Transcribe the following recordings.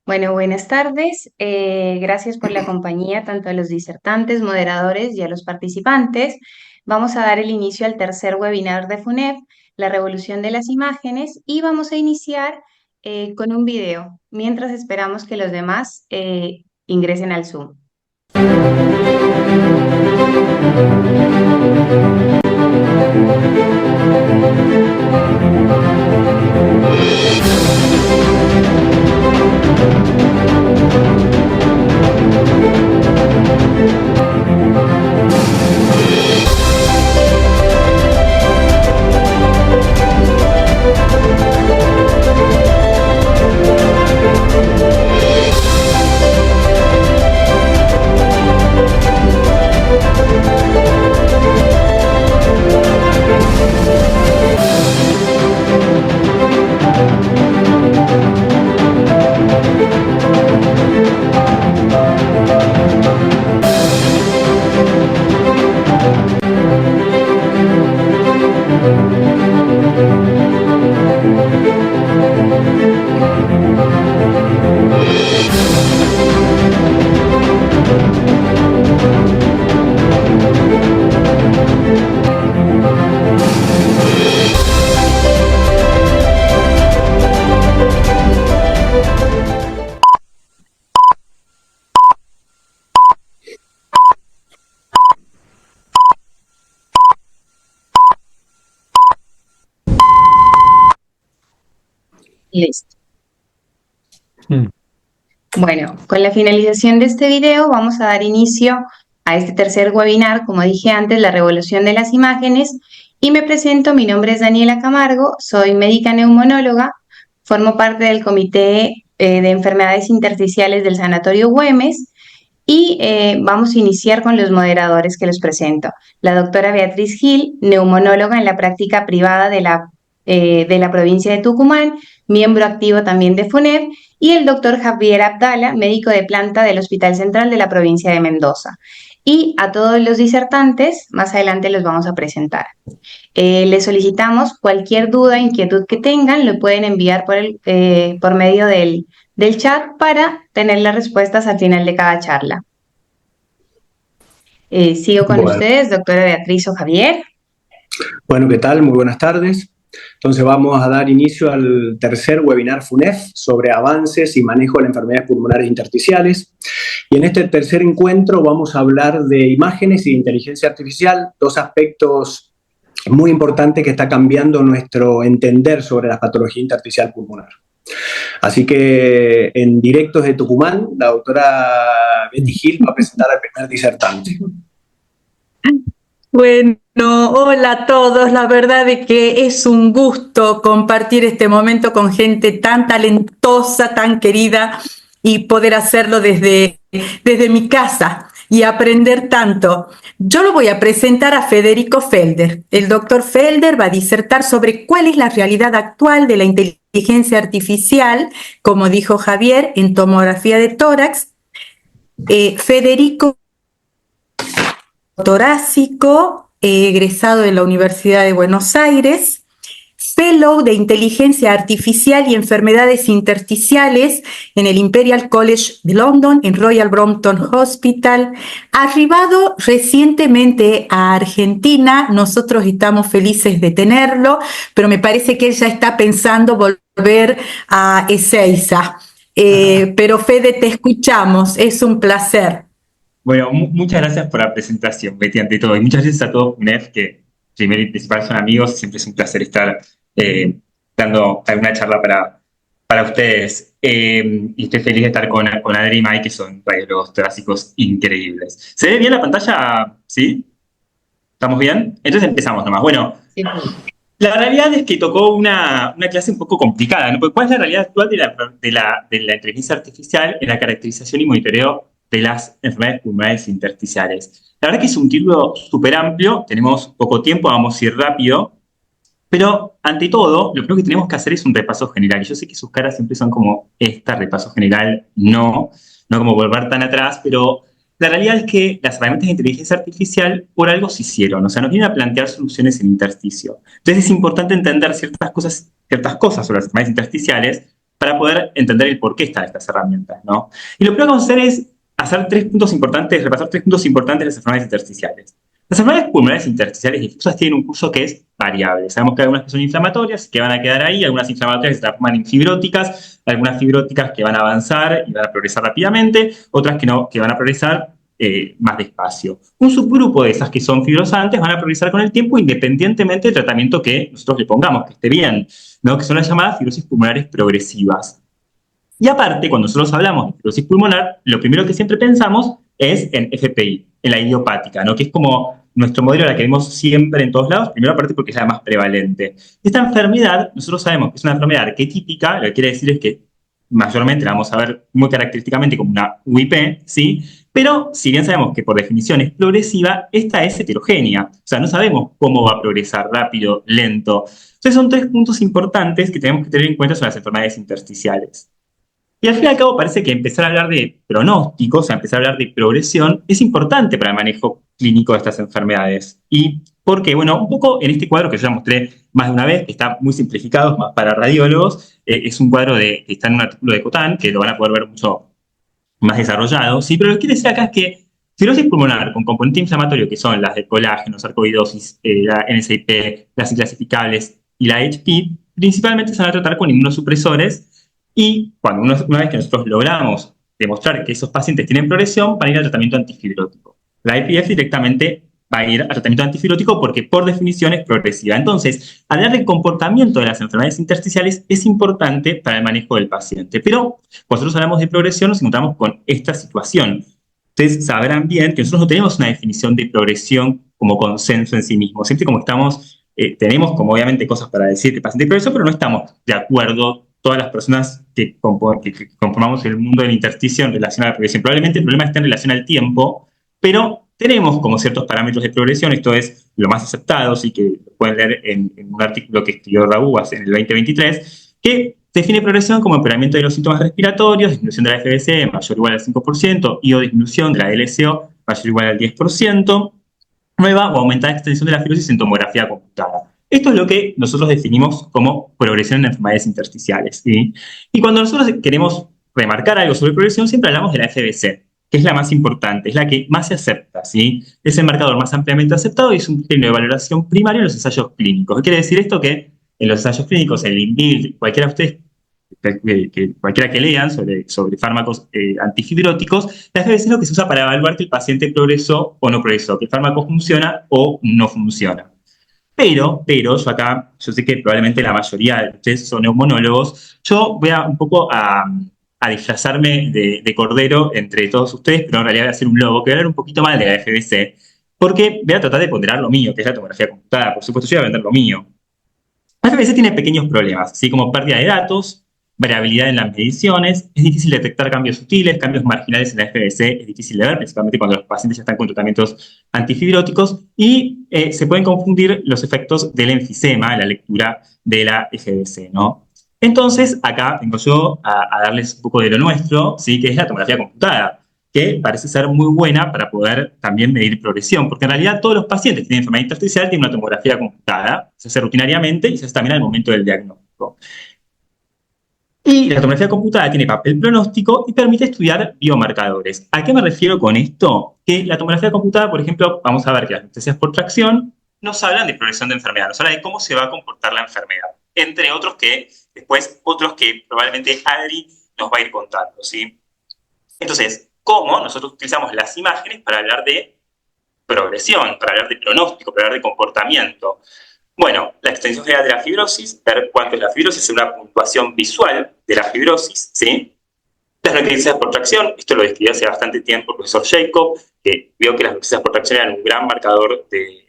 Bueno, buenas tardes. Gracias por la compañía tanto a los disertantes, moderadores y a los participantes. Vamos a dar el inicio al tercer webinar de FUNEF, la revolución de las imágenes, y vamos a iniciar con un video, mientras esperamos que los demás ingresen al Zoom. Listo. Bueno, con la finalización de este video vamos a dar inicio a este tercer webinar, como dije antes, la revolución de las imágenes, y me presento. Mi nombre es Daniela Camargo, soy médica neumonóloga, formo parte del Comité de Enfermedades Intersticiales del Sanatorio Güemes, y vamos a iniciar con los moderadores que los presento. La doctora Beatriz Gil, neumonóloga en la práctica privada de la provincia de Tucumán, miembro activo también de FUNED, y el doctor Javier Abdala, médico de planta del Hospital Central de la provincia de Mendoza. Y a todos los disertantes, más adelante los vamos a presentar. Les solicitamos cualquier duda, inquietud que tengan, lo pueden enviar por medio del chat para tener las respuestas al final de cada charla. Sigo con ustedes, doctora Beatriz o Javier. Bueno, ¿qué tal? Muy buenas tardes. Entonces vamos a dar inicio al tercer webinar FUNEF sobre avances y manejo de las enfermedades pulmonares intersticiales. Y en este tercer encuentro vamos a hablar de imágenes y de inteligencia artificial, dos aspectos muy importantes que está cambiando nuestro entender sobre la patología intersticial pulmonar. Así que en directo desde Tucumán, la doctora Betty Gil va a presentar al primer disertante. Bueno, hola a todos. La verdad es que es un gusto compartir este momento con gente tan talentosa, tan querida, y poder hacerlo desde mi casa y aprender tanto. Yo lo voy a presentar a Federico Felder. El doctor Felder va a disertar sobre cuál es la realidad actual de la inteligencia artificial, como dijo Javier, en tomografía de tórax. Federico torácico, egresado de la Universidad de Buenos Aires, Fellow de Inteligencia Artificial y Enfermedades Intersticiales en el Imperial College de London, en Royal Brompton Hospital, arribado recientemente a Argentina. Nosotros estamos felices de tenerlo, pero me parece que él ya está pensando volver a Ezeiza. Pero Fede, te escuchamos, es un placer. Bueno, muchas gracias por la presentación, Betty, ante todo. Y muchas gracias a todos UNEF, que primero y principal son amigos. Siempre es un placer estar dando alguna charla para ustedes. Y estoy feliz de estar con Adri y Mike, que son radiólogos torácicos increíbles. ¿Se ve bien la pantalla? ¿Sí? ¿Estamos bien? Entonces empezamos nomás. Bueno, sí. La realidad es que tocó una clase un poco complicada, ¿no? Porque ¿cuál es la realidad actual de la inteligencia artificial en la caracterización y monitoreo de las enfermedades pulmonares intersticiales? La verdad que es un título súper amplio, tenemos poco tiempo, vamos a ir rápido, pero ante todo, lo primero que tenemos que hacer es un repaso general. Y yo sé que sus caras siempre son como repaso general, no como volver tan atrás, pero la realidad es que las herramientas de inteligencia artificial por algo se hicieron, o sea, nos vienen a plantear soluciones en intersticio. Entonces es importante entender ciertas cosas sobre las enfermedades intersticiales para poder entender el por qué están estas herramientas, ¿no? Y lo primero que vamos a hacer es hacer repasar 3 puntos importantes de las enfermedades intersticiales. Las enfermedades pulmonares intersticiales difusas tienen un curso que es variable. Sabemos que hay algunas que son inflamatorias, que van a quedar ahí, algunas inflamatorias que se transforman en fibróticas, algunas fibróticas que van a avanzar y van a progresar rápidamente, otras que no, que van a progresar más despacio. Un subgrupo de esas que son fibrosantes van a progresar con el tiempo independientemente del tratamiento que nosotros le pongamos, que esté bien, ¿no? Que son las llamadas fibrosis pulmonares progresivas. Y aparte, cuando nosotros hablamos de fibrosis pulmonar, lo primero que siempre pensamos es en FPI, en la idiopática, ¿no? Que es como nuestro modelo, la que vemos siempre en todos lados, primero aparte porque es la más prevalente. Esta enfermedad, nosotros sabemos que es una enfermedad arquetípica, lo que quiere decir es que mayormente la vamos a ver muy característicamente como una UIP, ¿sí? Pero si bien sabemos que por definición es progresiva, esta es heterogénea. O sea, no sabemos cómo va a progresar, rápido, lento. Entonces son 3 puntos importantes que tenemos que tener en cuenta sobre las enfermedades intersticiales. Y al fin y al cabo parece que empezar a hablar de pronósticos, o sea, empezar a hablar de progresión, es importante para el manejo clínico de estas enfermedades. ¿Y por qué? Bueno, un poco en este cuadro que yo ya mostré más de una vez, que está muy simplificado, más para radiólogos, es un cuadro que está en un artículo de Cotán, que lo van a poder ver mucho más desarrollado, ¿sí? Pero lo que quiere decir acá es que cirrosis pulmonar con componente inflamatorio, que son las de colágeno, sarcoidosis, la NSAID, las inclasificables y la HP, principalmente se van a tratar con inmunosupresores. Y una vez que nosotros logramos demostrar que esos pacientes tienen progresión, van a ir al tratamiento antifibrótico. La IPF directamente va a ir al tratamiento antifibrótico porque por definición es progresiva. Entonces, hablar del comportamiento de las enfermedades intersticiales es importante para el manejo del paciente. Pero cuando nosotros hablamos de progresión nos encontramos con esta situación. Ustedes sabrán bien que nosotros no tenemos una definición de progresión como consenso en sí mismo. Siempre como estamos, tenemos como obviamente cosas para decir que el paciente tiene progresión, pero no estamos de acuerdo todas las personas que conformamos el mundo del intersticio en relación a la progresión. Probablemente el problema está en relación al tiempo, pero tenemos como ciertos parámetros de progresión, esto es lo más aceptado, sí que lo pueden leer en un artículo que escribió Raúl en el 2023, que define progresión como empeoramiento de los síntomas respiratorios, disminución de la FBC mayor o igual al 5%, y o disminución de la LSO mayor o igual al 10%, nueva o aumentada extensión de la fibrosis en tomografía computada. Esto es lo que nosotros definimos como progresión en enfermedades intersticiales, ¿sí? Y cuando nosotros queremos remarcar algo sobre progresión, siempre hablamos de la FBC, que es la más importante, es la que más se acepta, ¿sí? Es el marcador más ampliamente aceptado y es un criterio de valoración primario en los ensayos clínicos. ¿Qué quiere decir esto? Que en los ensayos clínicos, el INVILT, cualquiera de ustedes, cualquiera que lean sobre fármacos antifibróticos, la FBC es lo que se usa para evaluar que el paciente progresó o no progresó, que el fármaco funciona o no funciona. Pero yo acá, yo sé que probablemente la mayoría de ustedes son neumonólogos, yo voy un poco a disfrazarme de cordero entre todos ustedes, pero en realidad voy a hacer un lobo, que voy a hablar un poquito mal de la FBC, porque voy a tratar de ponderar lo mío, que es la tomografía computada. Por supuesto, yo voy a vender lo mío. La FBC tiene pequeños problemas, así como pérdida de datos, variabilidad en las mediciones, es difícil detectar cambios sutiles, cambios marginales en la FBC, es difícil de ver, principalmente cuando los pacientes ya están con tratamientos antifibróticos, y se pueden confundir los efectos del enfisema, la lectura de la FBC, ¿no? Entonces, acá vengo yo a darles un poco de lo nuestro, ¿sí? Que es la tomografía computada, que parece ser muy buena para poder también medir progresión, porque en realidad todos los pacientes que tienen enfermedad intersticial tienen una tomografía computada, se hace rutinariamente y se hace también al momento del diagnóstico. Y la tomografía computada tiene papel pronóstico y permite estudiar biomarcadores. ¿A qué me refiero con esto? Que la tomografía computada, por ejemplo, vamos a ver que las anestesias por tracción nos hablan de progresión de enfermedad, nos hablan de cómo se va a comportar la enfermedad, entre otros que después, otros que probablemente Adri nos va a ir contando, ¿sí? Entonces, ¿cómo nosotros utilizamos las imágenes para hablar de progresión, para hablar de pronóstico, para hablar de comportamiento? Bueno, la extensión general de la fibrosis, ver cuánto es la fibrosis, es una puntuación visual de la fibrosis, ¿sí? Las recrudescencias por tracción, esto lo describió hace bastante tiempo el profesor Jacob, que vio que las recrudescencias por tracción eran un gran marcador de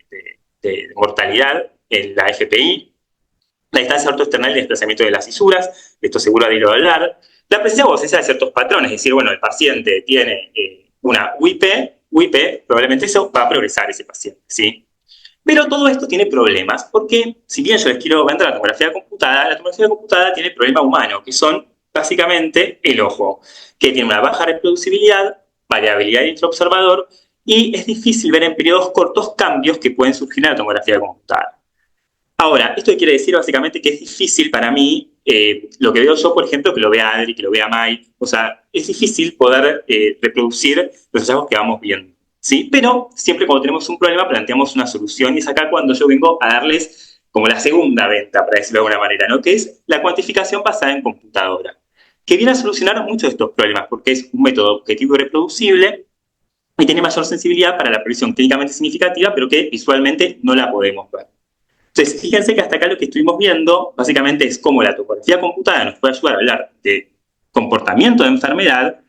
mortalidad en la FPI. La distancia ortoexternal y el desplazamiento de las cisuras, esto seguro de irlo a hablar. La presencia o ausencia de ciertos patrones, es decir, bueno, el paciente tiene una UIP, probablemente eso va a progresar ese paciente, ¿sí? Pero todo esto tiene problemas, porque si bien yo les quiero vender la tomografía computada tiene el problema humano, que son básicamente el ojo, que tiene una baja reproducibilidad, variabilidad intraobservador, y es difícil ver en periodos cortos cambios que pueden surgir en la tomografía computada. Ahora, esto quiere decir básicamente que es difícil para mí lo que veo yo, por ejemplo, que lo vea Adri, que lo vea Mai. O sea, es difícil poder reproducir los hallazgos que vamos viendo, ¿sí? Pero siempre cuando tenemos un problema planteamos una solución, y es acá cuando yo vengo a darles como la segunda venta, para decirlo de alguna manera, ¿no? Que es la cuantificación basada en computadora, que viene a solucionar muchos de estos problemas, porque es un método objetivo y reproducible y tiene mayor sensibilidad para la previsión clínicamente significativa, pero que visualmente no la podemos ver. Entonces, fíjense que hasta acá lo que estuvimos viendo básicamente es cómo la topografía computada nos puede ayudar a hablar de comportamiento de enfermedad,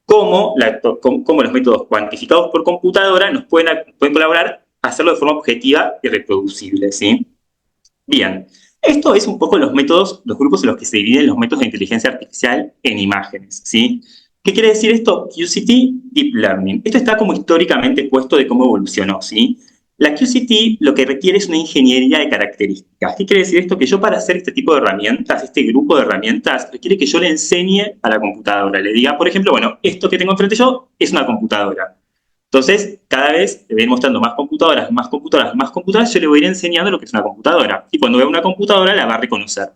cómo los métodos cuantificados por computadora nos pueden colaborar a hacerlo de forma objetiva y reproducible, ¿sí? Bien, esto es un poco los métodos, los grupos en los que se dividen los métodos de inteligencia artificial en imágenes, ¿sí? ¿Qué quiere decir esto? QCT, Deep Learning. Esto está como históricamente puesto de cómo evolucionó, ¿sí? La QCT lo que requiere es una ingeniería de características. ¿Qué quiere decir esto? Que yo para hacer este tipo de herramientas, este grupo de herramientas, requiere que yo le enseñe a la computadora. Le diga, por ejemplo, bueno, esto que tengo enfrente yo es una computadora. Entonces, cada vez le voy mostrando más computadoras, más computadoras, más computadoras, yo le voy a ir enseñando lo que es una computadora. Y cuando vea una computadora, la va a reconocer.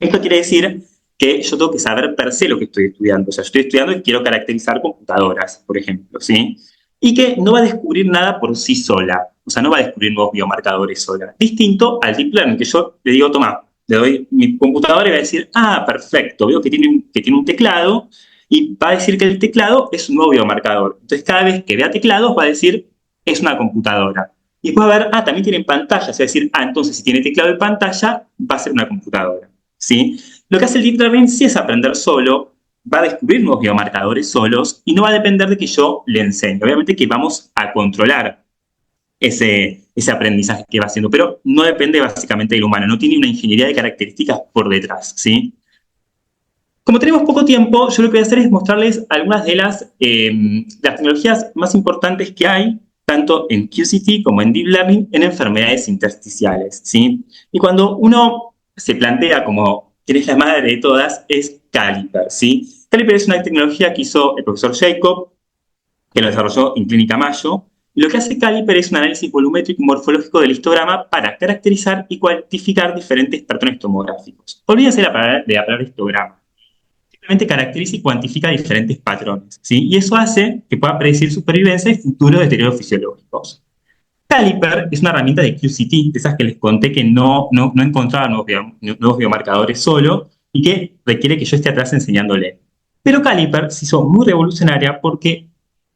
Esto quiere decir que yo tengo que saber per se lo que estoy estudiando. O sea, yo estoy estudiando y quiero caracterizar computadoras, por ejemplo, ¿sí? Y que no va a descubrir nada por sí sola. O sea, no va a descubrir nuevos biomarcadores sola. Distinto al Deep Learning, que yo le digo, toma, le doy mi computadora y va a decir, ah, perfecto, veo que tiene un teclado, y va a decir que el teclado es un nuevo biomarcador. Entonces, cada vez que vea teclados, va a decir, es una computadora. Y después va a ver, ah, también tienen pantallas. Va a decir, ah, entonces si tiene teclado y pantalla, va a ser una computadora, ¿sí? Lo que hace el Deep Learning sí es aprender solo, va a descubrir nuevos biomarcadores solos y no va a depender de que yo le enseñe. Obviamente que vamos a controlar ese aprendizaje que va haciendo, pero no depende básicamente del humano, no tiene una ingeniería de características por detrás, ¿sí? Como tenemos poco tiempo, yo lo que voy a hacer es mostrarles algunas de las tecnologías más importantes que hay, tanto en QCT como en Deep Learning, en enfermedades intersticiales, ¿sí? Y cuando uno se plantea como quién es la madre de todas, es Caliper, ¿sí? Caliper es una tecnología que hizo el profesor Jacob, que lo desarrolló en Clínica Mayo. Lo que hace Caliper es un análisis volumétrico y morfológico del histograma para caracterizar y cuantificar diferentes patrones tomográficos. Olvídense de la palabra histograma. Simplemente caracteriza y cuantifica diferentes patrones, ¿sí? Y eso hace que pueda predecir supervivencia y futuros deterioros fisiológicos. Caliper es una herramienta de QCT, de esas que les conté que no encontraba nuevos biomarcadores solo y que requiere que yo esté atrás enseñándole. Pero Caliper se hizo muy revolucionaria porque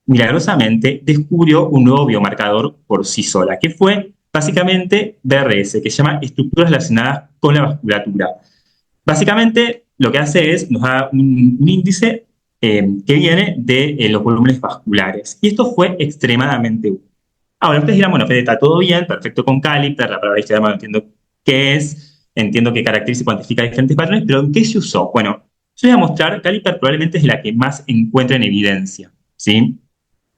milagrosamente descubrió un nuevo biomarcador por sí sola, que fue básicamente BRS, que se llama estructuras relacionadas con la vasculatura. Básicamente lo que hace es, nos da un índice que viene de los volúmenes vasculares. Y esto fue extremadamente útil. Ahora, ustedes dirán, bueno, Fede, está todo bien, perfecto con Caliper, la palabra histograma no entiendo qué es, entiendo que caracteriza y cuantifica diferentes patrones, pero ¿en qué se usó? Bueno, yo les voy a mostrar, Caliper probablemente es la que más encuentra en evidencia, ¿sí?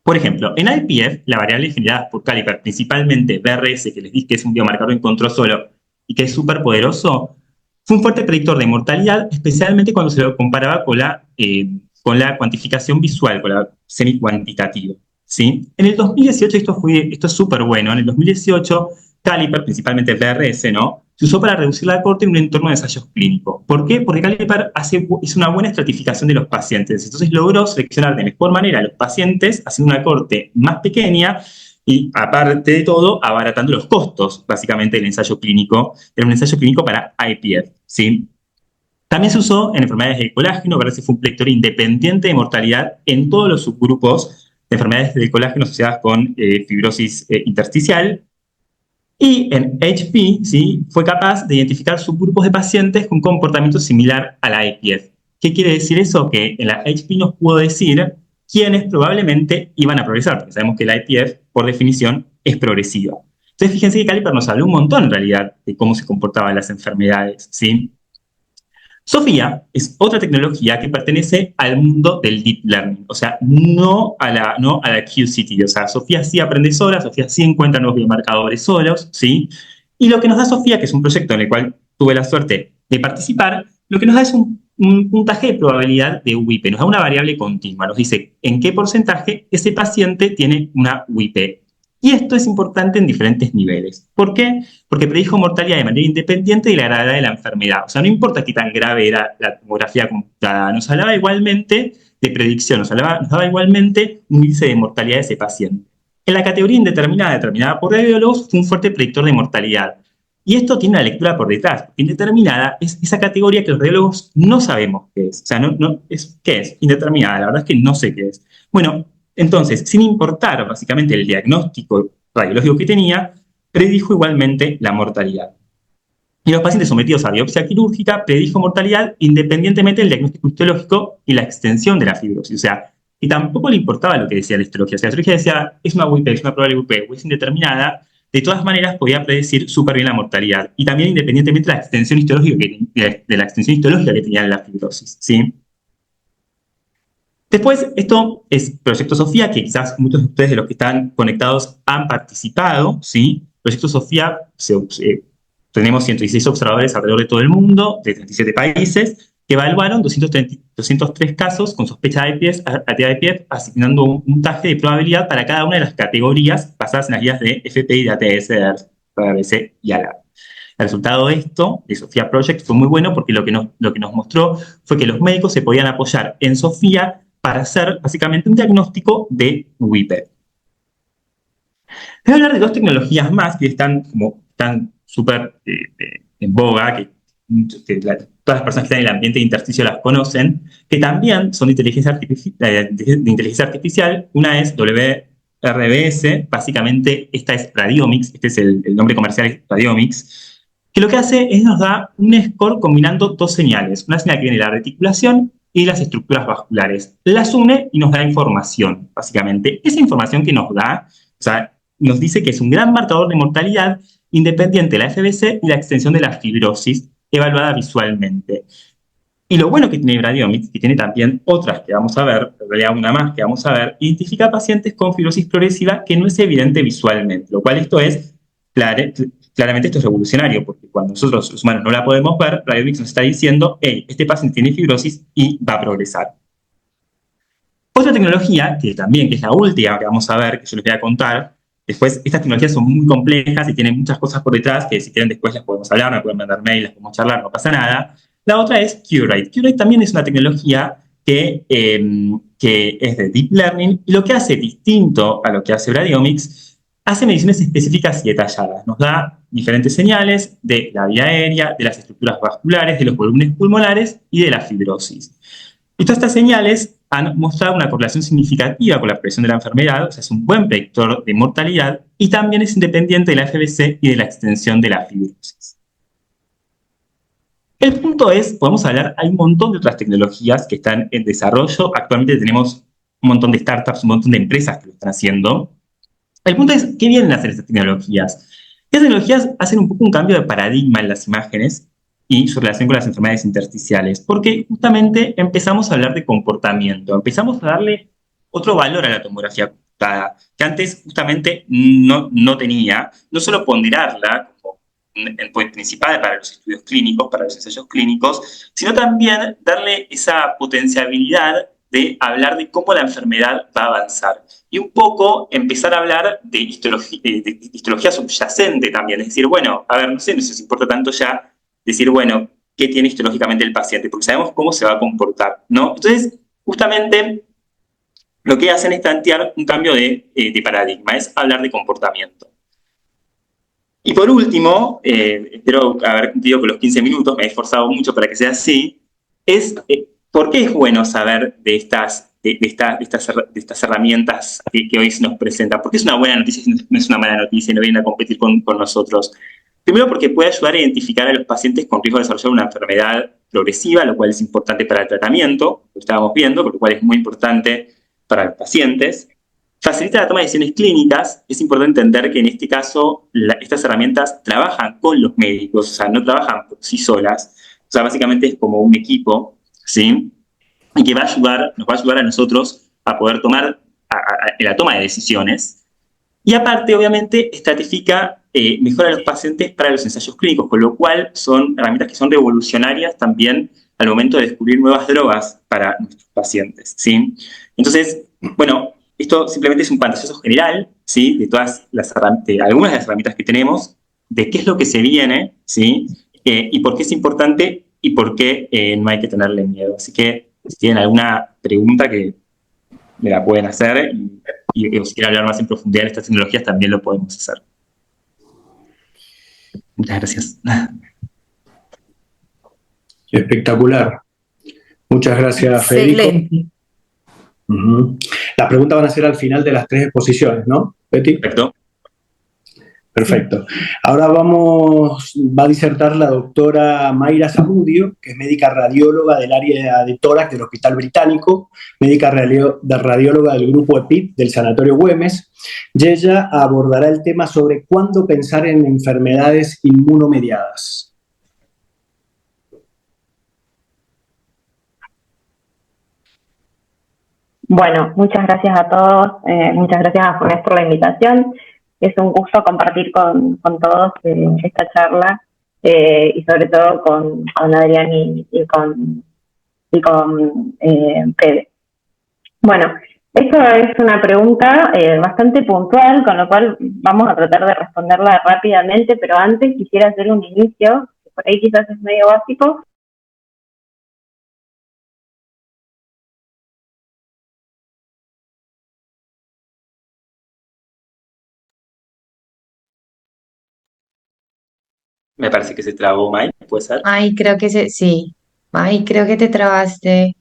Por ejemplo, en IPF, la variable generada por Caliper, principalmente BRS, que les dije que es un biomarcador en control solo y que es súper poderoso, fue un fuerte predictor de mortalidad, especialmente cuando se lo comparaba con la cuantificación visual, con la semi-cuantitativa, ¿sí? En el 2018, esto es súper bueno, en el 2018, Caliper, principalmente BRS, ¿no?, se usó para reducir la corte en un entorno de ensayos clínicos. ¿Por qué? Porque Caliper hizo una buena estratificación de los pacientes. Entonces logró seleccionar de mejor manera a los pacientes, haciendo una corte más pequeña y, aparte de todo, abaratando los costos, básicamente, del ensayo clínico. Era un ensayo clínico para IPF, ¿sí? También se usó en enfermedades de colágeno, que fue un predictor independiente de mortalidad en todos los subgrupos de enfermedades de colágeno asociadas con fibrosis intersticial. Y en HP, ¿sí?, fue capaz de identificar subgrupos de pacientes con comportamiento similar a la IPF. ¿Qué quiere decir eso? Que en la HP nos pudo decir quiénes probablemente iban a progresar, porque sabemos que la IPF, por definición, es progresiva. Entonces, fíjense que Caliper nos habló un montón, en realidad, de cómo se comportaban las enfermedades, ¿sí? Sofía es otra tecnología que pertenece al mundo del Deep Learning, o sea, no a la QCT. O sea, Sofía sí aprende sola, Sofía sí encuentra nuevos biomarcadores solos, ¿sí? Y lo que nos da Sofía, que es un proyecto en el cual tuve la suerte de participar, lo que nos da es un puntaje de probabilidad de UIP, nos da una variable continua, nos dice en qué porcentaje ese paciente tiene una UIP. Y esto es importante en diferentes niveles. ¿Por qué? Porque predijo mortalidad de manera independiente de la gravedad de la enfermedad. O sea, no importa qué tan grave era la tomografía computada, nos hablaba igualmente de predicción, nos daba igualmente un índice de mortalidad de ese paciente. En la categoría indeterminada, determinada por radiólogos, fue un fuerte predictor de mortalidad. Y esto tiene una lectura por detrás. Indeterminada es esa categoría que los radiólogos no sabemos qué es. O sea, ¿qué es? Indeterminada, la verdad es que no sé qué es. Bueno, entonces, sin importar básicamente el diagnóstico radiológico que tenía, predijo igualmente la mortalidad. Y los pacientes sometidos a biopsia quirúrgica predijo mortalidad independientemente del diagnóstico histológico y la extensión de la fibrosis. O sea, y tampoco le importaba lo que decía la histología. O sea, la histología decía, es una WIP, es una probable WIP, o es indeterminada. De todas maneras, podía predecir súper bien la mortalidad. Y también independientemente de la extensión histológica que tenía la fibrosis, ¿sí? Después, esto es Proyecto Sofía, que quizás muchos de ustedes de los que están conectados han participado, ¿sí? Proyecto Sofía, tenemos 116 observadores alrededor de todo el mundo, de 37 países, que evaluaron 203 casos con sospecha de IPF, asignando un puntaje de probabilidad para cada una de las categorías basadas en las guías de FPI, de ATS, de RBC y ALA. El resultado de esto, de Sofía Project, fue muy bueno porque lo que nos mostró fue que los médicos se podían apoyar en Sofía para hacer básicamente un diagnóstico de WIPE. Voy a hablar de dos tecnologías más que están súper en boga, que todas las personas que están en el ambiente de intersticio las conocen, que también son de inteligencia artificial. Una es WRBS, básicamente esta es Radiomics, este es el nombre comercial es Radiomics, que lo que hace es nos da un score combinando dos señales, una señal que viene de la reticulación y las estructuras vasculares. Las une y nos da información, básicamente. Esa información que nos da, o sea, nos dice que es un gran marcador de mortalidad independiente de la FBC y la extensión de la fibrosis evaluada visualmente. Y lo bueno que tiene Radiomics, que tiene también otras que vamos a ver, en realidad una más que vamos a ver, identifica pacientes con fibrosis progresiva que no es evidente visualmente, lo cual esto es, claramente esto es revolucionario, porque cuando nosotros los humanos no la podemos ver, Radiomics nos está diciendo, hey, este paciente tiene fibrosis y va a progresar. Otra tecnología, que es la última que vamos a ver, que yo les voy a contar, después estas tecnologías son muy complejas y tienen muchas cosas por detrás, que si quieren después las podemos hablar, me pueden mandar mail, las podemos charlar, no pasa nada. La otra es Curate. Curate también es una tecnología que es de Deep Learning, y lo que hace distinto a lo que hace Radiomics, hace mediciones específicas y detalladas. Nos da diferentes señales de la vía aérea, de las estructuras vasculares, de los volúmenes pulmonares y de la fibrosis. Y todas estas señales han mostrado una correlación significativa con la progresión de la enfermedad, o sea, es un buen predictor de mortalidad, y también es independiente de la FBC y de la extensión de la fibrosis. El punto es, podemos hablar, hay un montón de otras tecnologías que están en desarrollo. Actualmente tenemos un montón de startups, un montón de empresas que lo están haciendo. El punto es, ¿qué vienen a hacer estas tecnologías? Estas tecnologías hacen un poco un cambio de paradigma en las imágenes y su relación con las enfermedades intersticiales, porque justamente empezamos a hablar de comportamiento, empezamos a darle otro valor a la tomografía computada, que antes justamente no tenía, no solo ponderarla como un endpoint principal para los estudios clínicos, para los ensayos clínicos, sino también darle esa potencialidad de hablar de cómo la enfermedad va a avanzar. Y un poco empezar a hablar de histología subyacente también, es decir, bueno, a ver, no sé si os importa tanto ya decir, bueno, qué tiene histológicamente el paciente, porque sabemos cómo se va a comportar, ¿no? Entonces, justamente, lo que hacen es plantear un cambio de paradigma, es hablar de comportamiento. Y por último, espero haber cumplido con los 15 minutos, me he esforzado mucho para que sea así, es por qué es bueno saber de estas herramientas que hoy se nos presentan. ¿Por qué es una buena noticia y no es una mala noticia y no vienen a competir con nosotros? Primero, porque puede ayudar a identificar a los pacientes con riesgo de desarrollar una enfermedad progresiva, lo cual es importante para el tratamiento, lo estábamos viendo, lo cual es muy importante para los pacientes. Facilita la toma de decisiones clínicas. Es importante entender que en este caso estas herramientas trabajan con los médicos, o sea, no trabajan por sí solas. O sea, básicamente es como un equipo, ¿sí? Y que nos va a ayudar a nosotros a poder tomar la toma de decisiones. Y aparte, obviamente, estratifica mejor a los pacientes para los ensayos clínicos, con lo cual son herramientas que son revolucionarias también al momento de descubrir nuevas drogas para nuestros pacientes, ¿sí? Entonces, bueno, esto simplemente es un pantallazo general ¿sí? De todas de algunas de las herramientas que tenemos, de qué es lo que se viene, ¿sí? Y por qué es importante y por qué no hay que tenerle miedo. Así que si tienen alguna pregunta que me la pueden hacer y si quieren hablar más en profundidad de estas tecnologías también lo podemos hacer. Muchas gracias. Espectacular. Muchas gracias, Federico. Excelente. Las preguntas van a ser al final de las 3 exposiciones, ¿no, Betty? Perfecto. Perfecto. Ahora va a disertar la doctora Mayra Zamudio, que es médica radióloga del área de tórax del Hospital Británico, médica radióloga del grupo EPIP del Sanatorio Güemes, y ella abordará el tema sobre cuándo pensar en enfermedades inmunomediadas. Bueno, muchas gracias a todos, muchas gracias a FUNEF por la invitación. Es un gusto compartir con todos esta charla y sobre todo con Adrián y con Fede. Bueno, esto es una pregunta bastante puntual, con lo cual vamos a tratar de responderla rápidamente, pero antes quisiera hacer un inicio, que por ahí quizás es medio básico. Me parece que se trabó, May, ¿puede ser? Ay, creo que sí. Ay, creo que te trabaste.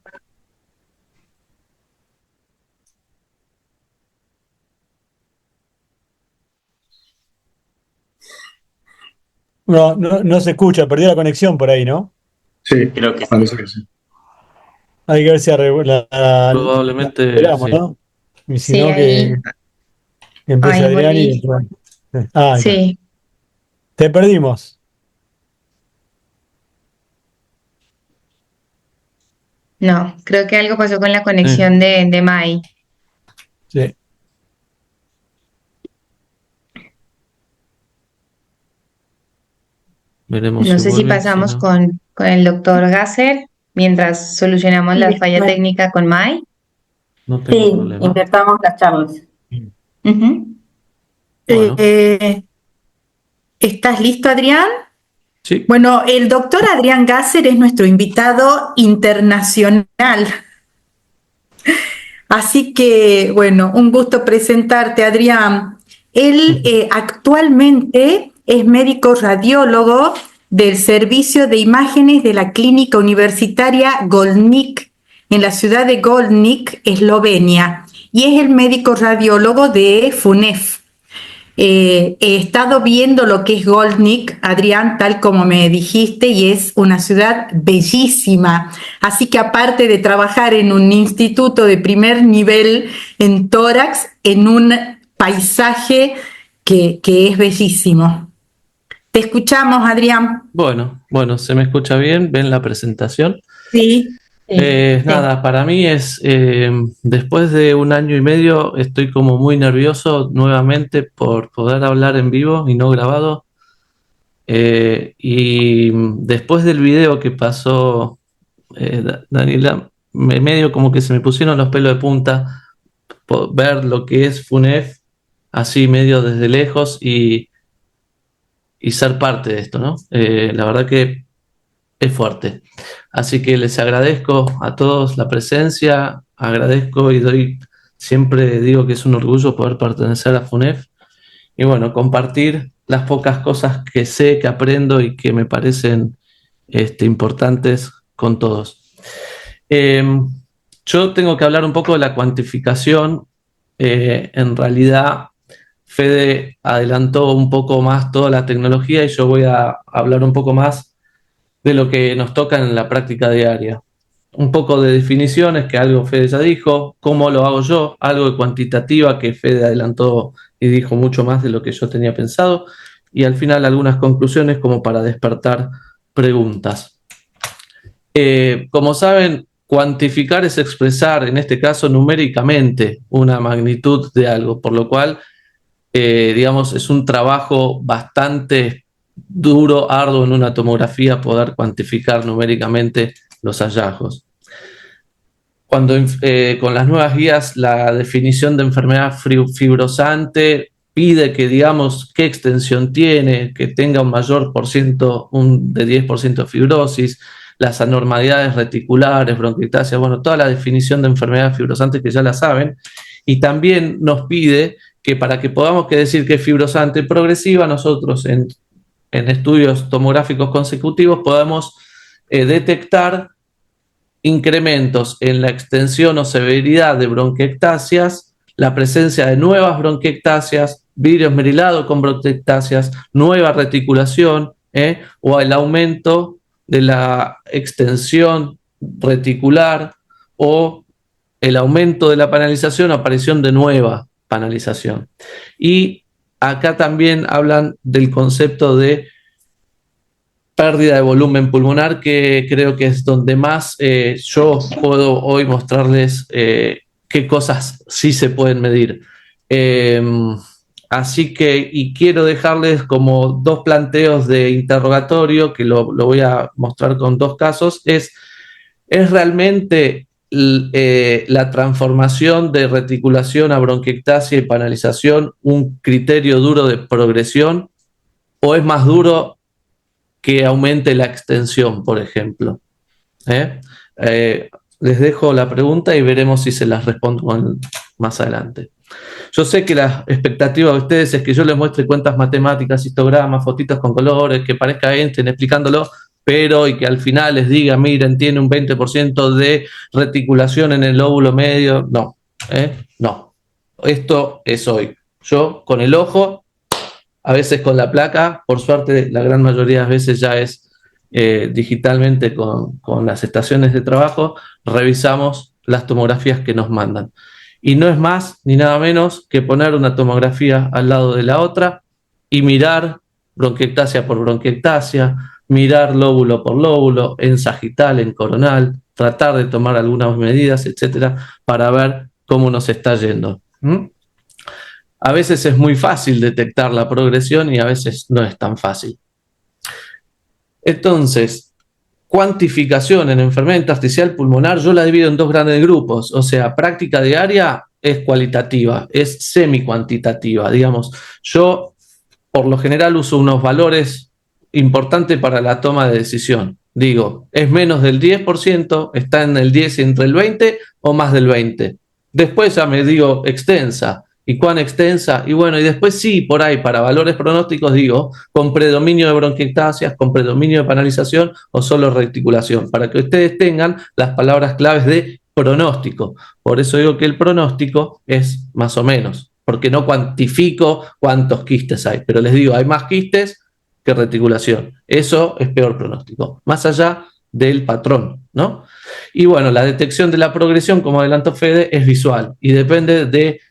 No se escucha, perdió la conexión por ahí, ¿no? Sí, Creo que sí. parece que sí. Hay que ver si Probablemente esperamos, sí. ¿no? Y si Sí, no, ahí. que empiece Ay, Adrián volví. Ahí está. Sí, Te perdimos. no, creo que algo pasó con la Sí, conexión de Mai. Sí. veremos No si sé si vuelve, si pasamos no. con el doctor Gasser mientras solucionamos la falla Bueno, técnica con Mai. No tengo sí, problema. invertamos las charlas. Ujú. Bueno, ¿Estás listo, Adrián? sí. Bueno, el doctor Adrián Gasser es nuestro invitado internacional. Así que, bueno, un gusto presentarte, Adrián. Él actualmente es médico radiólogo del Servicio de Imágenes de la Clínica Universitaria Golnik en la ciudad de Golnik, Eslovenia, y es el médico radiólogo de FUNEF. He estado viendo lo que es Goldnik, Adrián, tal como me dijiste, y es una ciudad bellísima. Así que aparte de trabajar en un instituto de primer nivel en tórax, en un paisaje que es bellísimo. Te escuchamos, Adrián. Bueno, ¿se me escucha bien? ¿Ven la presentación? Sí, Sí. Nada, para mí es, después de 1 año y medio, estoy como muy nervioso nuevamente por poder hablar en vivo y no grabado. Y después del video que pasó Daniela, medio como que se me pusieron los pelos de punta ver lo que es FUNEF así medio desde lejos y ser parte de esto, ¿no? La verdad que es fuerte. Así que les agradezco a todos la presencia, agradezco y siempre digo que es un orgullo poder pertenecer a FUNEF y bueno, compartir las pocas cosas que sé, que aprendo y que me parecen importantes con todos. Yo tengo que hablar un poco de la cuantificación. En realidad, Fede adelantó un poco más toda la tecnología y yo voy a hablar un poco más de lo que nos toca en la práctica diaria. Un poco de definiciones, que algo Fede ya dijo, cómo lo hago yo, algo de cuantitativa, que Fede adelantó y dijo mucho más de lo que yo tenía pensado, y al final algunas conclusiones como para despertar preguntas. Como saben, cuantificar es expresar, en este caso numéricamente, una magnitud de algo, por lo cual, digamos, es un trabajo bastante duro, arduo en una tomografía poder cuantificar numéricamente los hallazgos. cuando con las nuevas guías la definición de enfermedad fibrosante pide que digamos qué extensión tiene, que tenga un mayor porciento, de 10% de fibrosis, las anormalidades reticulares, bronquiectasia, bueno, toda la definición de enfermedad fibrosante que ya la saben, y también nos pide que para que podamos decir que es fibrosante progresiva, nosotros en estudios tomográficos consecutivos podamos detectar incrementos en la extensión o severidad de bronquiectasias, la presencia de nuevas bronquiectasias, vidrio esmerilado con bronquiectasias, nueva reticulación, o el aumento de la extensión reticular o el aumento de la panalización o aparición de nueva panalización. Y acá también hablan del concepto de pérdida de volumen pulmonar, que creo que es donde más yo puedo hoy mostrarles qué cosas sí se pueden medir. Así que, y quiero dejarles como dos planteos de interrogatorio, que lo voy a mostrar con dos casos. ¿Es realmente la transformación de reticulación a bronquiectasia y panalización un criterio duro de progresión, o es más duro que aumente la extensión, por ejemplo? Les dejo la pregunta y veremos si se las respondo más adelante. Yo sé que la expectativa de ustedes es que yo les muestre cuentas matemáticas, histogramas, fotitos con colores, que parezca Einstein explicándolo, pero y que al final les diga, miren, tiene un 20% de reticulación en el lóbulo medio. No, no. Esto es hoy. Yo con el ojo, a veces con la placa, por suerte la gran mayoría de las veces ya es digitalmente con las estaciones de trabajo, revisamos las tomografías que nos mandan. Y no es más ni nada menos que poner una tomografía al lado de la otra y mirar bronquiectasia por bronquiectasia, mirar lóbulo por lóbulo, en sagital, en coronal, tratar de tomar algunas medidas, etcétera, para ver cómo nos está yendo. A veces es muy fácil detectar la progresión y a veces no es tan fácil. Entonces, cuantificación en enfermedad intersticial pulmonar, yo la divido en dos grandes grupos. O sea, práctica diaria es cualitativa, es semi-cuantitativa. Digamos, yo por lo general uso unos valores importantes para la toma de decisión. Digo, es menos del 10%, está en el 10 y entre el 20 o más del 20. Después ya me digo extensa. ¿Y cuán extensa? Y bueno, y después sí, por ahí, para valores pronósticos digo, con predominio de bronquiectasias, con predominio de panalización o solo reticulación, para que ustedes tengan las palabras claves de pronóstico. Por eso digo que el pronóstico es más o menos, porque no cuantifico cuántos quistes hay, pero les digo, hay más quistes que reticulación. Eso es peor pronóstico, más allá del patrón, ¿no? Y bueno, la detección de la progresión, como adelantó Fede, es visual y depende de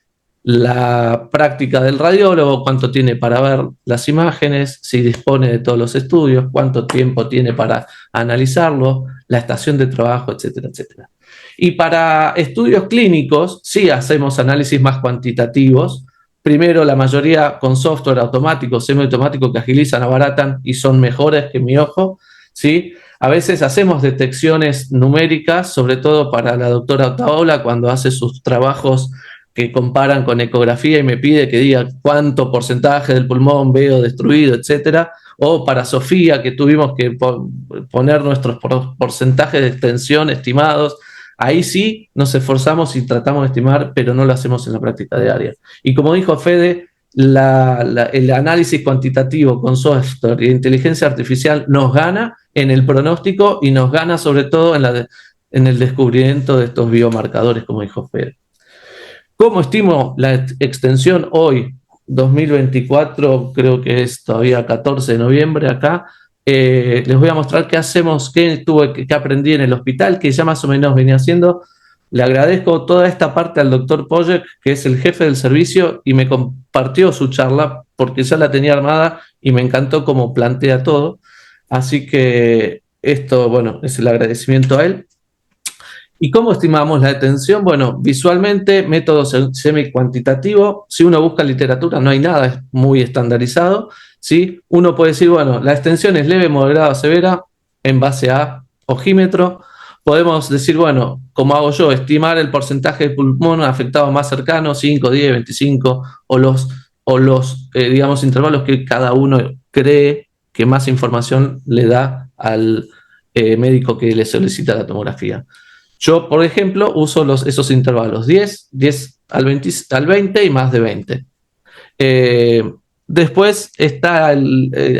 la práctica del radiólogo, cuánto tiene para ver las imágenes, si dispone de todos los estudios, cuánto tiempo tiene para analizarlo, la estación de trabajo, etcétera, etcétera. Y para estudios clínicos, sí hacemos análisis más cuantitativos. Primero, la mayoría con software automático, semiautomático, que agilizan, abaratan y son mejores que mi ojo, ¿sí? A veces hacemos detecciones numéricas, sobre todo para la doctora Otaola, cuando hace sus trabajos que comparan con ecografía y me pide que diga cuánto porcentaje del pulmón veo destruido, etcétera, o para Sofía, que tuvimos que poner nuestros porcentajes de extensión estimados. Ahí sí nos esforzamos y tratamos de estimar, pero no lo hacemos en la práctica diaria. Y como dijo Fede, el análisis cuantitativo con software e inteligencia artificial nos gana en el pronóstico y nos gana sobre todo en el descubrimiento de estos biomarcadores, como dijo Fede. ¿Cómo estimo la extensión hoy, 2024, creo que es todavía 14 de noviembre acá? Les voy a mostrar qué hacemos, qué aprendí en el hospital, que ya más o menos venía haciendo. Le agradezco toda esta parte al doctor Pojek, que es el jefe del servicio, y me compartió su charla, porque ya la tenía armada y me encantó cómo plantea todo. Así que esto, bueno, es el agradecimiento a él. ¿Y cómo estimamos la detención? Bueno, visualmente, método semi-cuantitativo. Si uno busca literatura, no hay nada, es muy estandarizado, ¿sí? Uno puede decir, bueno, la extensión es leve, moderada, severa, en base a ojímetro. podemos decir, bueno, como hago yo, estimar el porcentaje de pulmón afectado más cercano, 5, 10, 25, o los digamos, intervalos que cada uno cree que más información le da al médico que le solicita la tomografía. Yo, por ejemplo, uso esos intervalos 10 al 20 y más de 20. Después está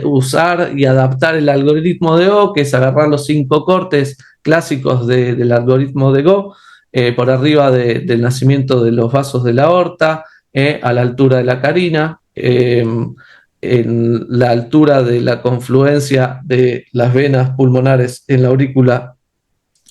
usar y adaptar el algoritmo de O, que es agarrar los 5 cortes clásicos del algoritmo de Go, por arriba del nacimiento de los vasos de la aorta, a la altura de la carina, en la altura de la confluencia de las venas pulmonares en la aurícula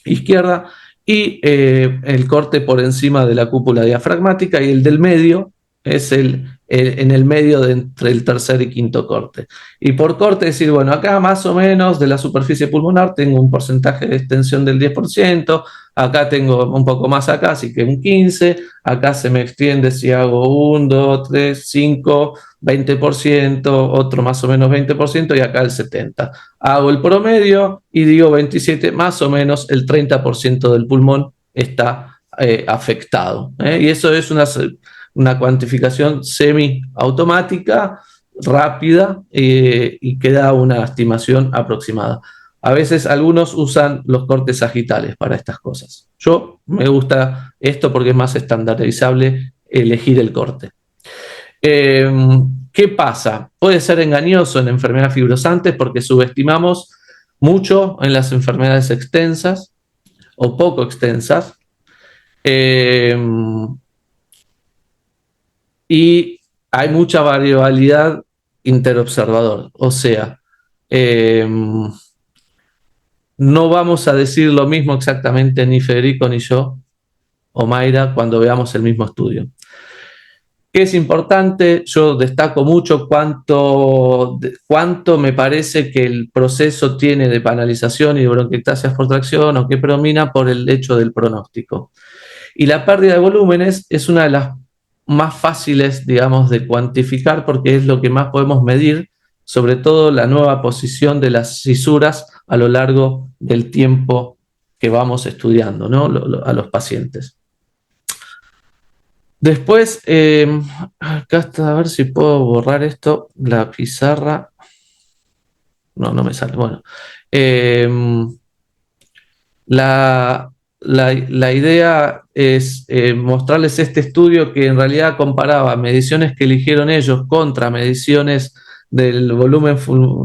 izquierda, y el corte por encima de la cúpula diafragmática, y el del medio es en el medio entre el tercer y quinto corte. Y por corte decir, bueno, acá más o menos de la superficie pulmonar tengo un porcentaje de extensión del 10%, acá tengo un poco más acá, así que un 15%, acá se me extiende si hago 1, 2, 3, 5, 20%, otro más o menos 20%, y acá el 70%. Hago el promedio y digo 27%, más o menos el 30% del pulmón está afectado. Y eso es una cuantificación semiautomática, rápida, y que da una estimación aproximada. A veces algunos usan los cortes sagitales para estas cosas. Yo me gusta esto porque es más estandarizable elegir el corte. ¿Qué pasa? Puede ser engañoso en enfermedades fibrosantes porque subestimamos mucho en las enfermedades extensas o poco extensas. Y hay mucha variabilidad interobservador. O sea, no vamos a decir lo mismo exactamente ni Federico ni yo o Mayra cuando veamos el mismo estudio. ¿Qué es importante? Yo destaco mucho cuánto me parece que el proceso tiene de panalización y de bronquiectasias por tracción o que predomina por el hecho del pronóstico. Y la pérdida de volúmenes es una de las más fáciles, digamos, de cuantificar porque es lo que más podemos medir, sobre todo la nueva posición de las cisuras a lo largo del tiempo que vamos estudiando, ¿no? A los pacientes. Después, acá está, a ver si puedo borrar esto, la pizarra. No me sale. Bueno, la idea es mostrarles este estudio que en realidad comparaba mediciones que eligieron ellos contra mediciones del volumen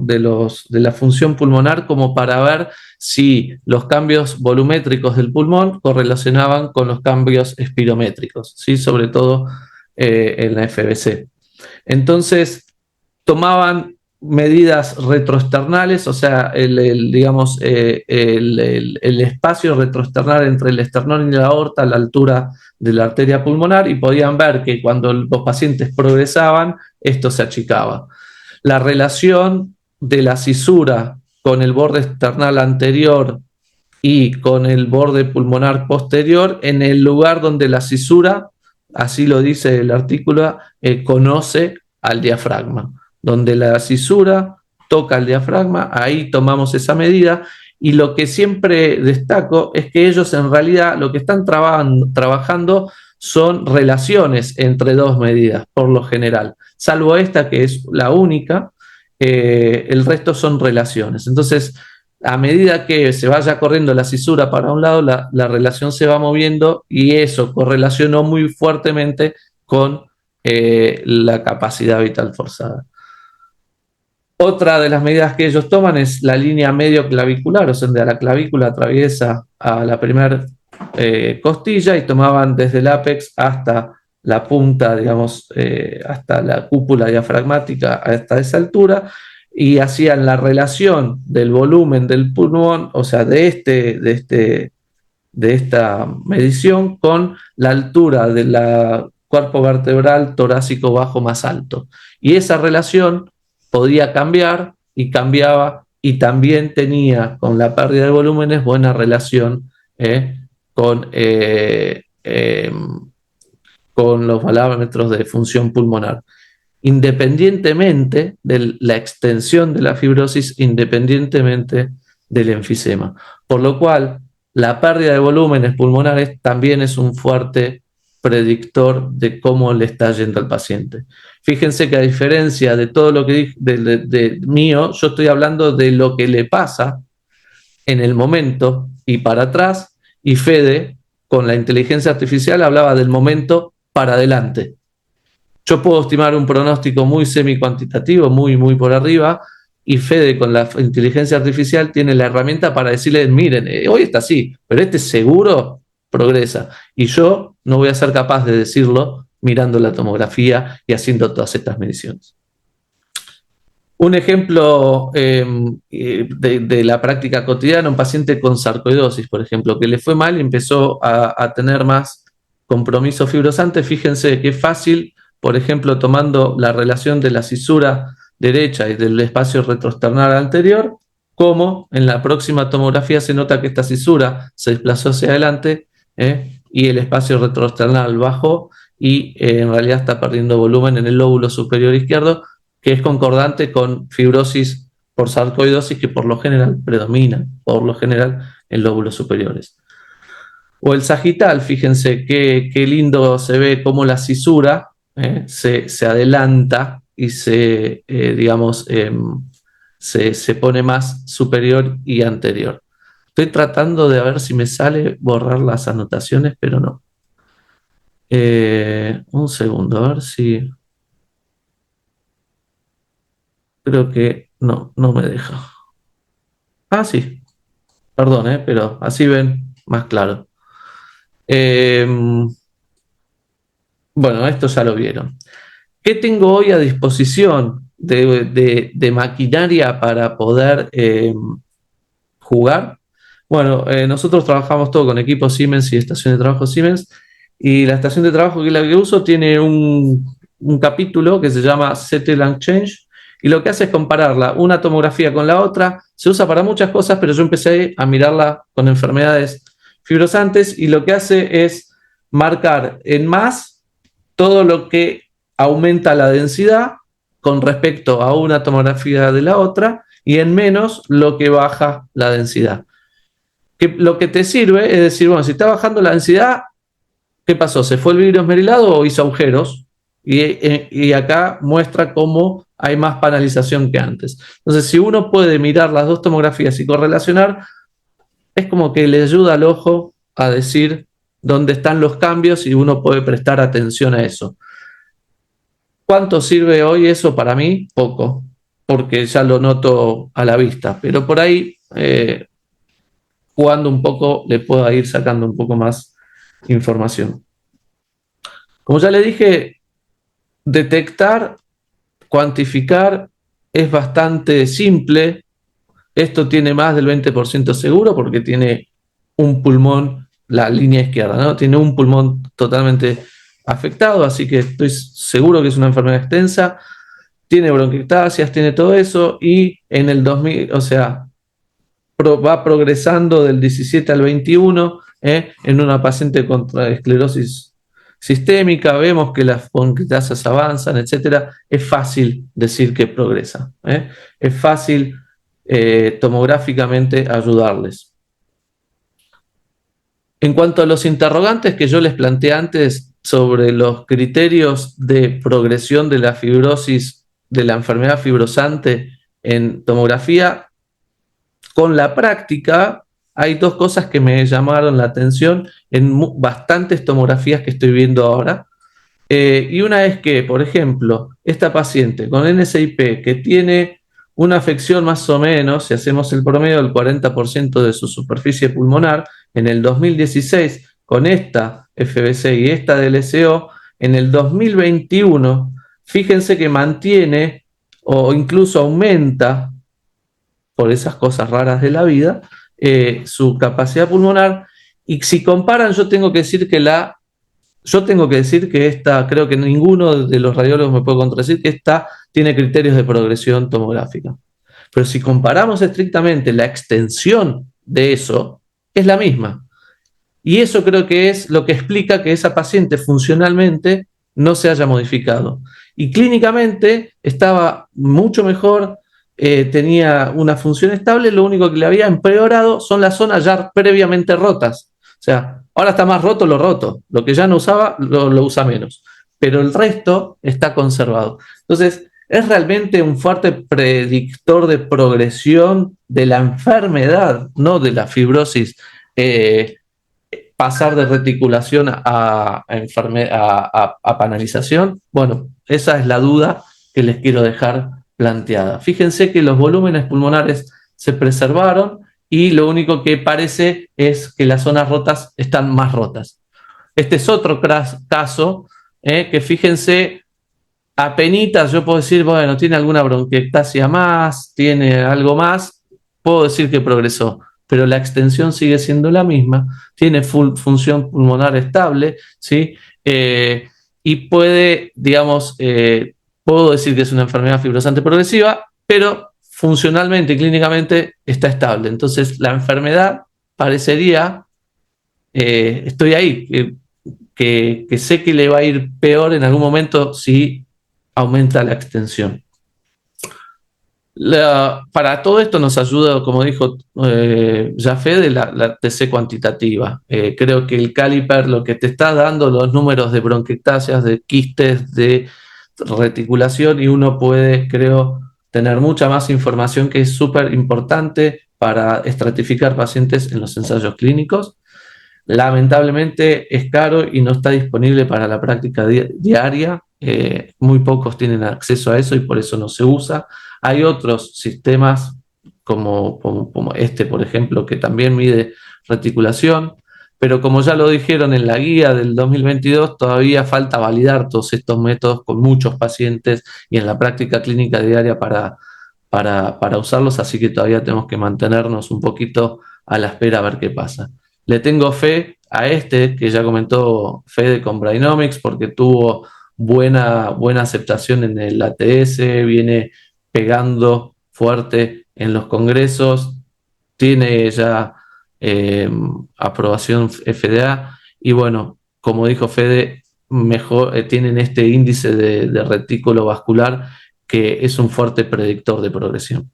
de la función pulmonar, como para ver si los cambios volumétricos del pulmón correlacionaban con los cambios espirométricos, ¿sí? Sobre todo en la FBC. Entonces, tomaban medidas retroesternales, o sea, digamos, el espacio retroesternal entre el esternón y la aorta a la altura de la arteria pulmonar, y podían ver que cuando los pacientes progresaban, esto se achicaba. La relación de la cisura con el borde esternal anterior y con el borde pulmonar posterior en el lugar donde la cisura, así lo dice el artículo, conoce al diafragma. Donde la cisura toca el diafragma, ahí tomamos esa medida, y lo que siempre destaco es que ellos en realidad lo que están trabajando son relaciones entre dos medidas, por lo general, salvo esta que es la única, el resto son relaciones. Entonces, a medida que se vaya corriendo la cisura para un lado, la relación se va moviendo, y eso correlacionó muy fuertemente con la capacidad vital forzada. Otra de las medidas que ellos toman es la línea medio clavicular, o sea, donde la clavícula atraviesa a la primera costilla, y tomaban desde el ápex hasta la punta, digamos, hasta la cúpula diafragmática, hasta esa altura, y hacían la relación del volumen del pulmón, o sea, de esta medición con la altura del cuerpo vertebral torácico bajo más alto. Y esa relación podía cambiar, y cambiaba, y también tenía con la pérdida de volúmenes buena relación con los parámetros de función pulmonar, independientemente de la extensión de la fibrosis, independientemente del enfisema. Por lo cual, la pérdida de volúmenes pulmonares también es un fuerte predictor de cómo le está yendo al paciente. Fíjense que a diferencia de todo lo que dije de mío, yo estoy hablando de lo que le pasa en el momento y para atrás, y Fede, con la inteligencia artificial, hablaba del momento para adelante. Yo puedo estimar un pronóstico muy semi-cuantitativo, muy por arriba, y Fede, con la inteligencia artificial, tiene la herramienta para decirle, miren, hoy está así, pero este seguro progresa. Y yo no voy a ser capaz de decirlo mirando la tomografía y haciendo todas estas mediciones. Un ejemplo de la práctica cotidiana, un paciente con sarcoidosis, por ejemplo, que le fue mal y empezó a tener más compromiso fibrosante. Fíjense qué fácil, por ejemplo, tomando la relación de la cisura derecha y del espacio retroesternal anterior, como en la próxima tomografía se nota que esta cisura se desplazó hacia adelante y el espacio retroesternal bajó y en realidad está perdiendo volumen en el lóbulo superior izquierdo, que es concordante con fibrosis por sarcoidosis que por lo general predomina, por lo general en lóbulos superiores. O el sagital, fíjense qué lindo se ve cómo la cisura se adelanta y se pone más superior y anterior. Estoy tratando de ver si me sale borrar las anotaciones, pero no. Un segundo, a ver si... Creo que no me deja. Ah, sí. Perdón, pero así ven más claro. Bueno, esto ya lo vieron. ¿Qué tengo hoy a disposición de maquinaria para poder jugar? Bueno, nosotros trabajamos todo con equipos Siemens y estación de trabajo Siemens, y la estación de trabajo que la que uso tiene un capítulo que se llama Settle and Change, y lo que hace es compararla una tomografía con la otra. Se usa para muchas cosas, pero yo empecé a mirarla con enfermedades fibrosantes, y lo que hace es marcar en más todo lo que aumenta la densidad con respecto a una tomografía de la otra, y en menos lo que baja la densidad. Lo que te sirve es decir, bueno, si está bajando la densidad, ¿qué pasó? ¿Se fue el vidrio esmerilado o hizo agujeros? Y acá muestra cómo hay más panalización que antes. Entonces, si uno puede mirar las dos tomografías y correlacionar, es como que le ayuda al ojo a decir dónde están los cambios y uno puede prestar atención a eso. ¿Cuánto sirve hoy eso para mí? Poco, porque ya lo noto a la vista, pero por ahí, jugando un poco, le puedo ir sacando un poco más información. Como ya le dije, detectar, cuantificar es bastante simple. Esto tiene más del 20% seguro porque tiene un pulmón, la línea izquierda, ¿no? Tiene un pulmón totalmente afectado, así que estoy seguro que es una enfermedad extensa. Tiene bronquiectasias, tiene todo eso, y en el 2000, o sea, va progresando del 17 al 21 en una paciente con esclerosis sistémica. Vemos que las bronquiectasias avanzan, etcétera. Es fácil decir que progresa. Es fácil tomográficamente ayudarles. En cuanto a los interrogantes que yo les planteé antes sobre los criterios de progresión de la fibrosis, de la enfermedad fibrosante en tomografía, con la práctica hay dos cosas que me llamaron la atención en bastantes tomografías que estoy viendo ahora. Y una es que, por ejemplo, esta paciente con NSIP que tiene una afección más o menos, si hacemos el promedio, del 40% de su superficie pulmonar, en el 2016, con esta FBC y esta DLCO, en el 2021, fíjense que mantiene o incluso aumenta, por esas cosas raras de la vida, su capacidad pulmonar. Y si comparan, yo tengo que decir que esta, creo que ninguno de los radiólogos me puede contradecir, que esta tiene criterios de progresión tomográfica. Pero si comparamos estrictamente la extensión de eso, es la misma. Y eso creo que es lo que explica que esa paciente funcionalmente no se haya modificado. Y clínicamente estaba mucho mejor, tenía una función estable, lo único que le había empeorado son las zonas ya previamente rotas. O sea, ahora está más roto lo roto, lo que ya no usaba lo usa menos, pero el resto está conservado. Entonces, es realmente un fuerte predictor de progresión de la enfermedad, no de la fibrosis, pasar de reticulación a panalización. Bueno, esa es la duda que les quiero dejar planteada. Fíjense que los volúmenes pulmonares se preservaron y lo único que parece es que las zonas rotas están más rotas. Este es otro caso que fíjense, apenitas yo puedo decir, bueno, tiene alguna bronquiectasia más, tiene algo más, puedo decir que progresó, pero la extensión sigue siendo la misma, tiene función pulmonar estable, ¿sí? Y puede, digamos, puedo decir que es una enfermedad fibrosante progresiva, pero funcionalmente y clínicamente está estable. Entonces, la enfermedad parecería, estoy ahí, que sé que le va a ir peor en algún momento si aumenta la extensión. Para todo esto nos ayuda, como dijo ya Fede, la TC cuantitativa. Creo que el caliper lo que te está dando los números de bronquiectasias, de quistes, de reticulación, y uno puede, creo, tener mucha más información que es súper importante para estratificar pacientes en los ensayos clínicos. Lamentablemente es caro y no está disponible para la práctica diaria. Muy pocos tienen acceso a eso y por eso no se usa. Hay otros sistemas como este, por ejemplo, que también mide reticulación, pero como ya lo dijeron en la guía del 2022, todavía falta validar todos estos métodos con muchos pacientes y en la práctica clínica diaria para usarlos, así que todavía tenemos que mantenernos un poquito a la espera a ver qué pasa. Le tengo fe a este que ya comentó Fede con Brainomics porque tuvo buena aceptación en el ATS, viene pegando fuerte en los congresos, tiene ya aprobación FDA y bueno, como dijo Fede, mejor, tienen este índice de retículo vascular que es un fuerte predictor de progresión.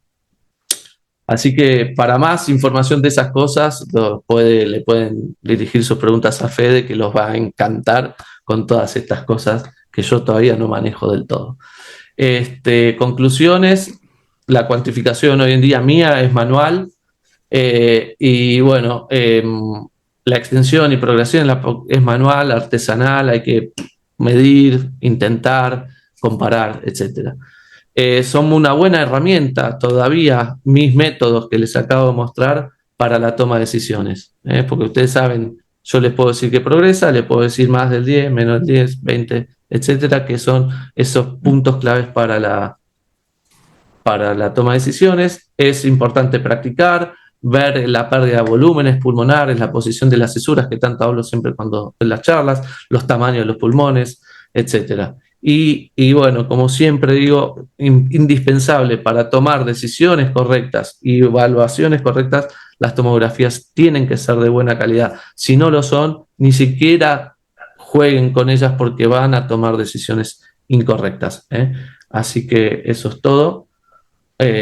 Así que para más información de esas cosas, le pueden dirigir sus preguntas a Fede, que los va a encantar con todas estas cosas que yo todavía no manejo del todo. Conclusiones, la cuantificación hoy en día mía es manual y bueno, la extensión y progresión es manual, artesanal, hay que medir, intentar, comparar, etcétera. Son una buena herramienta todavía mis métodos que les acabo de mostrar para la toma de decisiones, porque ustedes saben, yo les puedo decir que progresa, les puedo decir más del 10, menos del 10, 20, etcétera, que son esos puntos claves para la toma de decisiones. Es importante practicar, ver la pérdida de volúmenes pulmonares, la posición de las cesuras, que tanto hablo siempre cuando en las charlas, los tamaños de los pulmones, etcétera. Y bueno, como siempre digo, indispensable para tomar decisiones correctas y evaluaciones correctas, las tomografías tienen que ser de buena calidad. Si no lo son, ni siquiera jueguen con ellas porque van a tomar decisiones incorrectas. Así que eso es todo.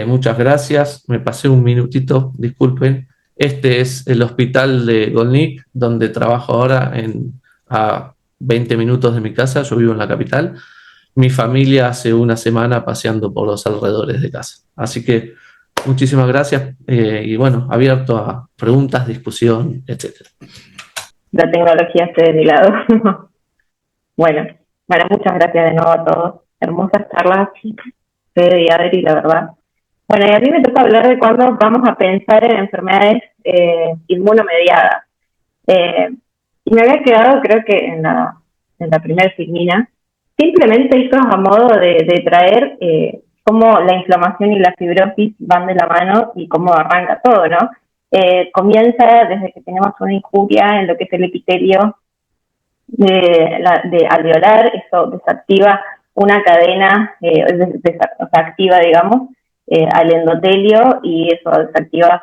Muchas gracias. Me pasé un minutito, disculpen. Este es el hospital de Golnik, donde trabajo ahora a 20 minutos de mi casa. Yo vivo en la capital. Mi familia hace una semana paseando por los alrededores de casa. Así que muchísimas gracias y bueno, abierto a preguntas, discusión, etcétera. La tecnología esté de mi lado. Bueno, muchas gracias de nuevo a todos. Hermosas charlas, Fede y Adri, la verdad. Bueno, y a mí me toca hablar de cuándo vamos a pensar en enfermedades inmunomediadas. Y me había quedado, creo que en la primera filmina, simplemente esto a modo de traer cómo la inflamación y la fibrosis van de la mano y cómo arranca todo, ¿no? Comienza desde que tenemos una injuria en lo que es el epitelio de alveolar, eso desactiva una cadena, activa, digamos, al endotelio y eso desactiva,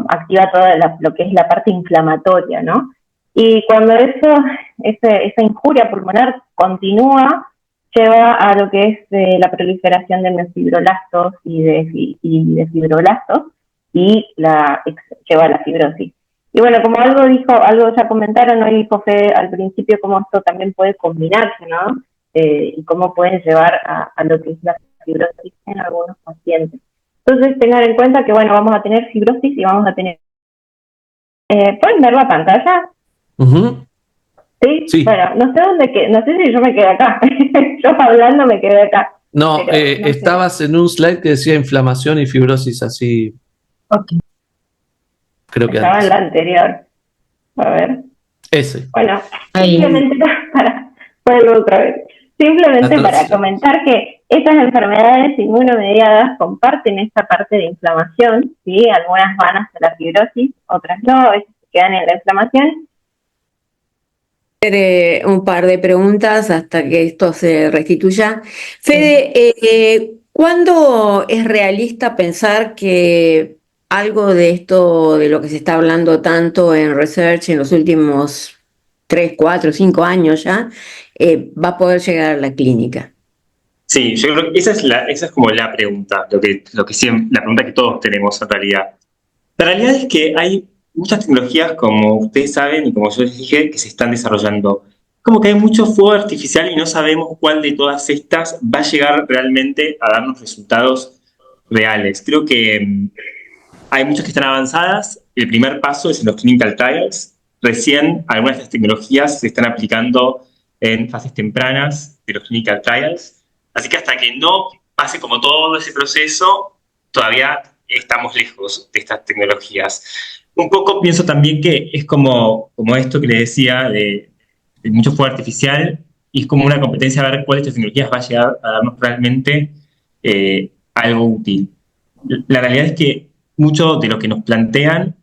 activa toda lo que es la parte inflamatoria, ¿no? Y cuando esa injuria pulmonar continúa, lleva a lo que es la proliferación de miofibroblastos y de fibroblastos, y lleva a la fibrosis. Y bueno, como algo ya comentaron, hoy dijo Fede al principio, cómo esto también puede combinarse, ¿no? Y cómo pueden llevar a lo que es la fibrosis en algunos pacientes. Entonces, tengan en cuenta que, bueno, vamos a tener fibrosis y vamos a tener... ¿pueden ver la pantalla? Ujú. ¿Sí? Sí. Bueno, no sé si yo me quedé acá. Yo hablando me quedé acá. No, Pero, no sé. estabas en un slide que decía inflamación y fibrosis, así Ok. creo que Estaba en antes. la anterior. A ver. Ese. Bueno, Ahí. simplemente para ponerlo otra vez. Simplemente La para transición. comentar que estas enfermedades inmunomediadas comparten esta parte de inflamación, ¿sí? Algunas van hacia la fibrosis, otras no, a veces se quedan en la inflamación. Un par de preguntas hasta que esto se restituya. Fede, ¿cuándo es realista pensar que algo de esto, de lo que se está hablando tanto en research en los últimos 3, 4, 5 años ya, va a poder llegar a la clínica? Sí, yo creo que esa es como la pregunta, la pregunta que todos tenemos en realidad. La realidad es que hay muchas tecnologías, como ustedes saben y como yo les dije, que se están desarrollando. Como que hay mucho fuego artificial y no sabemos cuál de todas estas va a llegar realmente a darnos resultados reales. Creo que hay muchas que están avanzadas. El primer paso es en los clinical trials. Recién algunas de estas tecnologías se están aplicando en fases tempranas de los clinical trials. Así que hasta que no pase como todo ese proceso, todavía estamos lejos de estas tecnologías. Un poco pienso también que es como esto que les decía de mucho fuego artificial, y es como una competencia a ver cuál de estas tecnologías va a llegar a darnos realmente algo útil. La realidad es que mucho de lo que nos plantean,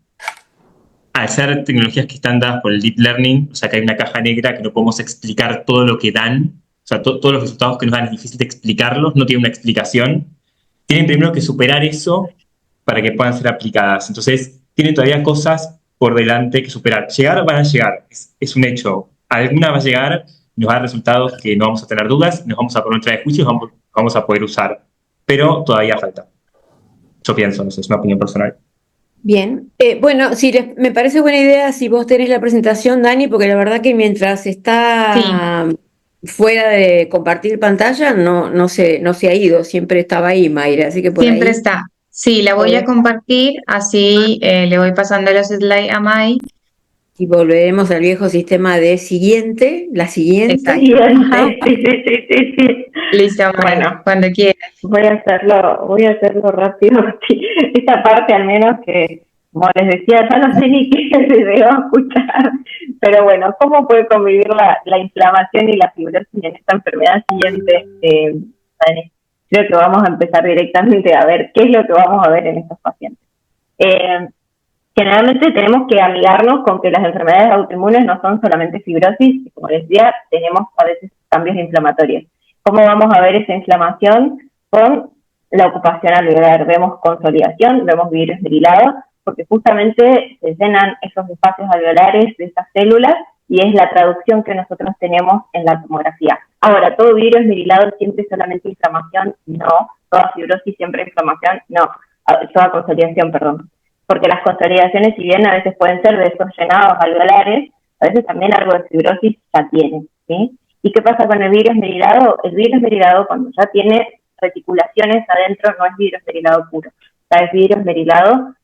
al ser tecnologías que están dadas por el deep learning, o sea que hay una caja negra que no podemos explicar todo lo que dan, o sea, todos los resultados que nos dan es difícil de explicarlos, no tienen una explicación, tienen primero que superar eso para que puedan ser aplicadas. Entonces, tienen todavía cosas por delante que superar. Llegar van a llegar, es un hecho. Alguna va a llegar, nos va a dar resultados que no vamos a tener dudas, nos vamos a poner otra de juicio y vamos a poder usar. Pero todavía falta. Yo pienso, no sé, es una opinión personal. Bien, bueno, sí, me parece buena idea si vos tenés la presentación, Dani, porque la verdad que mientras está fuera de compartir pantalla, no se ha ido, siempre estaba ahí, Mayra, así que por Siempre ahí está. Sí, la voy a podés- compartir, así le voy pasando los slides a Mai. y volveremos al viejo sistema de siguiente, la siguiente. Exacto. Siguiente, sí. Listo, Mai, Bueno, cuando quieras. voy a hacerlo rápido. Sí, esta parte al menos que, como les decía, ya no sé ni qué video escuchar, pero bueno, ¿cómo puede convivir la inflamación y la fibrosis en esta enfermedad siguiente? Dani? Creo que vamos a empezar directamente a ver qué es lo que vamos a ver en estos pacientes. Generalmente tenemos que amigarnos con que las enfermedades autoinmunes no son solamente fibrosis, y como les decía, tenemos a veces cambios inflamatorios. ¿Cómo vamos a ver esa inflamación? Con la ocupación alveolar. Vemos consolidación, vemos virus derilados, porque justamente se llenan esos espacios alveolares de esas células y es la traducción que nosotros tenemos en la tomografía. Ahora, ¿todo virus derilado siempre es solamente inflamación? No. ¿Toda fibrosis siempre es inflamación? No. Toda consolidación, perdón. Porque las consolidaciones, si bien a veces pueden ser de esos llenados alveolares, a veces también algo de fibrosis ya tiene, ¿sí? ¿Y qué pasa con el virus merilado? El virus merilado, cuando ya tiene reticulaciones adentro, no es virus merilado puro. O sea, es virus merilado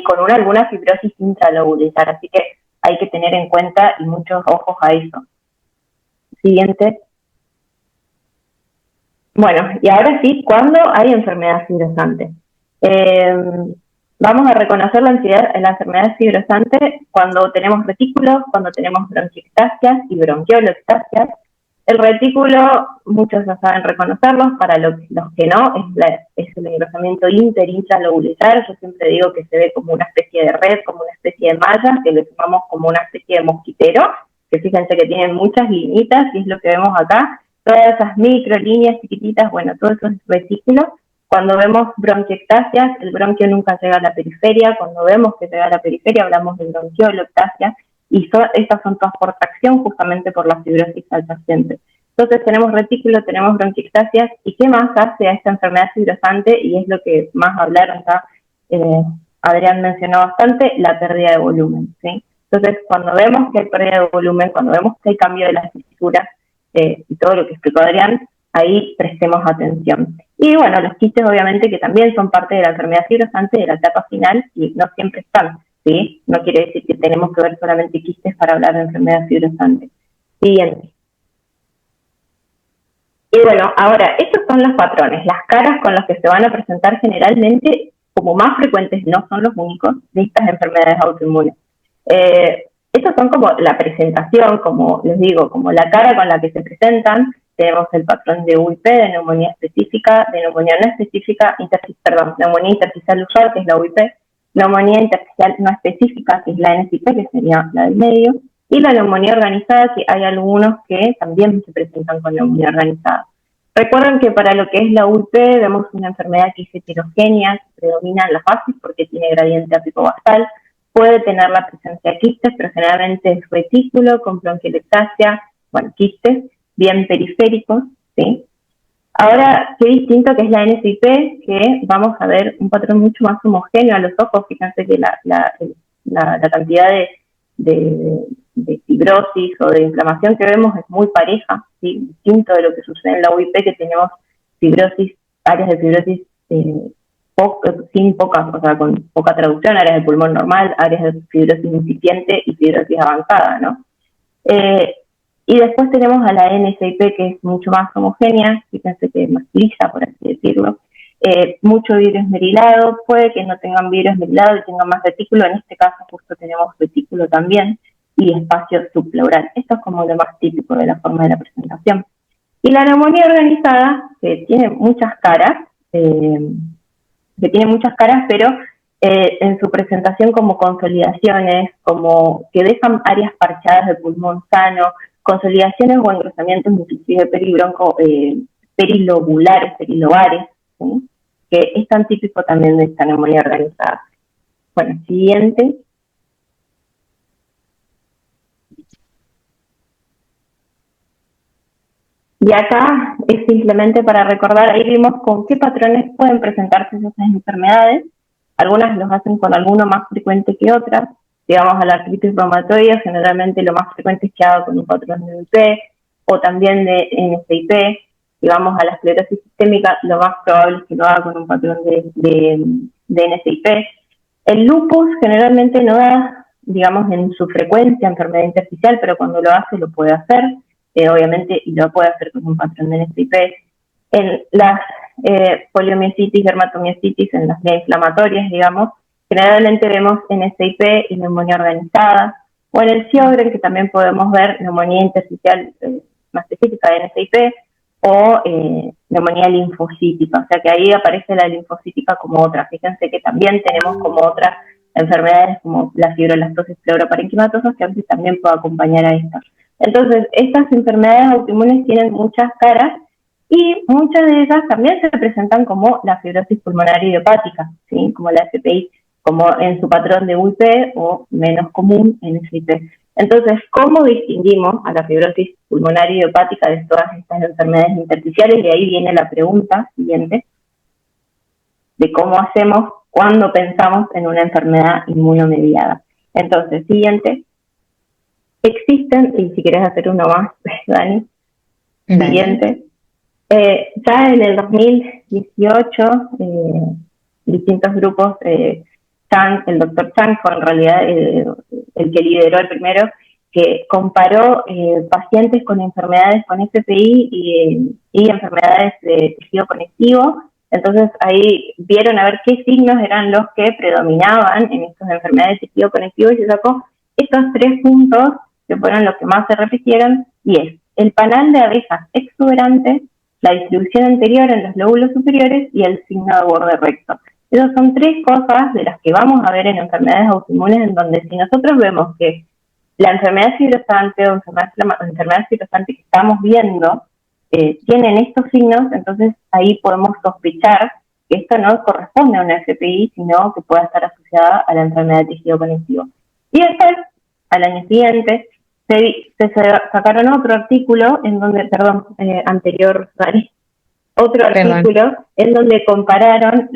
con alguna fibrosis intralobular. Así que hay que tener en cuenta y muchos ojos a eso. Siguiente. Bueno, y ahora sí, ¿cuándo hay enfermedad fibrosante? Vamos a reconocer la enfermedad fibrosante cuando tenemos retículos, cuando tenemos bronquiectasias y bronquiolectasias. El retículo, muchos no saben reconocerlos, para los que no, es el engrosamiento intralobular. Yo siempre digo que se ve como una especie de red, como una especie de malla, que le llamamos como una especie de mosquitero, que fíjense que tienen muchas linitas, y es lo que vemos acá. Todas esas micro líneas chiquititas, bueno, todo eso es retículo. Cuando vemos bronquiectasias, el bronquio nunca llega a la periferia. Cuando vemos que llega a la periferia, hablamos de bronquiolectasia. Y estas son todas por tracción, justamente por la fibrosis adyacente. Entonces tenemos retículo, tenemos bronquiectasias, ¿y qué más hace a esta enfermedad fibrosante? Y es lo que más hablaron acá, Adrián mencionó bastante, la pérdida de volumen, ¿sí? Entonces, cuando vemos que hay pérdida de volumen, cuando vemos que hay cambio de las estructuras, y todo lo que explicó Adrián, ahí prestemos atención. Y bueno, los quistes obviamente que también son parte de la enfermedad fibrosante de la etapa final y no siempre están, ¿sí? No quiere decir que tenemos que ver solamente quistes para hablar de enfermedad fibrosante. Siguiente. Y bueno, ahora, estos son los patrones, las caras con las que se van a presentar generalmente, como más frecuentes, no son los únicos, de estas enfermedades autoinmunes. Estos son como la presentación, como les digo, como la cara con la que se presentan. Tenemos el patrón de UIP, de neumonía específica, de neumonía no específica, neumonía intersticial usual, que es la UIP, neumonía intersticial no específica, que es la NSIP, que sería la del medio, y la neumonía organizada, que hay algunos que también se presentan con neumonía organizada. Recuerden que para lo que es la UIP vemos una enfermedad que es heterogénea, que predomina en las bases porque tiene gradiente apicobasal, puede tener la presencia de quistes, pero generalmente es retículo con bronquiectasia, bueno, quistes, bien periféricos, ¿sí? Ahora, qué distinto que es la NSIP, que vamos a ver un patrón mucho más homogéneo a los ojos. Fíjense que la cantidad de fibrosis o de inflamación que vemos es muy pareja, ¿sí? Distinto de lo que sucede en la UIP, que tenemos fibrosis, áreas de fibrosis con poca traducción, áreas de pulmón normal, áreas de fibrosis incipiente y fibrosis avanzada, ¿no? Y después tenemos a la NSIP, que es mucho más homogénea, fíjense que es más lisa, por así decirlo. Mucho virus esmerilado, puede que no tengan virus esmerilado y tengan más retículo, en este caso justo tenemos retículo también, y espacio subpleural. Esto es como lo más típico de la forma de la presentación. Y la neumonía organizada, que tiene muchas caras, pero en su presentación como consolidaciones, como que dejan áreas parchadas de pulmón sano, consolidaciones o engrosamientos inclusive perilobulares, perilobares, ¿sí? Que es tan típico también de esta neumonía organizada. Bueno, siguiente. Y acá es simplemente para recordar, ahí vimos con qué patrones pueden presentarse esas enfermedades. Algunas los hacen con alguno más frecuente que otras. Digamos, a la artritis reumatoide, generalmente lo más frecuente es que haga con un patrón de UIP o también de NSIP. Digamos, a la esclerosis sistémica, lo más probable es que lo haga con un patrón de NSIP. El lupus generalmente no da, digamos, en su frecuencia enfermedad intersticial, pero cuando lo hace, lo puede hacer. Obviamente, y lo puede hacer con un patrón de NSIP. En las poliomiositis, dermatomiositis, en las inflamatorias, digamos, generalmente vemos NSIP y neumonía organizada, o en el Sjögren, que también podemos ver neumonía intersticial más específica de NSIP, o neumonía linfocítica, o sea que ahí aparece la linfocítica como otra. Fíjense que también tenemos como otras enfermedades como la fibrolactosis pleuroparenquimatosa, que a veces también puede acompañar a esta. Entonces, estas enfermedades autoinmunes tienen muchas caras y muchas de ellas también se presentan como la fibrosis pulmonar idiopática, ¿sí? Como la FPI, como en su patrón de UIP o menos común en SIP. Entonces, ¿cómo distinguimos a la fibrosis pulmonar idiopática de todas estas enfermedades intersticiales? Y ahí viene la pregunta siguiente, de cómo hacemos cuando pensamos en una enfermedad inmunomediada. Entonces, siguiente. Existen, y si quieres hacer uno más, Dani, siguiente. Ya en el 2018, distintos grupos, el doctor Chang fue en realidad el que lideró el primero, que comparó pacientes con enfermedades con FPI y enfermedades de tejido conectivo. Entonces ahí vieron a ver qué signos eran los que predominaban en estas enfermedades de tejido conectivo y se sacó estos 3 puntos que fueron los que más se repitieron, y es el panal de abejas exuberante, la distribución anterior en los lóbulos superiores y el signo de borde recto. Esas son 3 cosas de las que vamos a ver en enfermedades autoinmunes, en donde si nosotros vemos que la enfermedad fibrosante o enfermedad fibrosante que estamos viendo tienen estos signos, entonces ahí podemos sospechar que esto no corresponde a una FPI, sino que pueda estar asociada a la enfermedad de tejido conectivo. Y después, al año siguiente, sacaron otro artículo en donde, anterior, Dani, otro artículo en donde compararon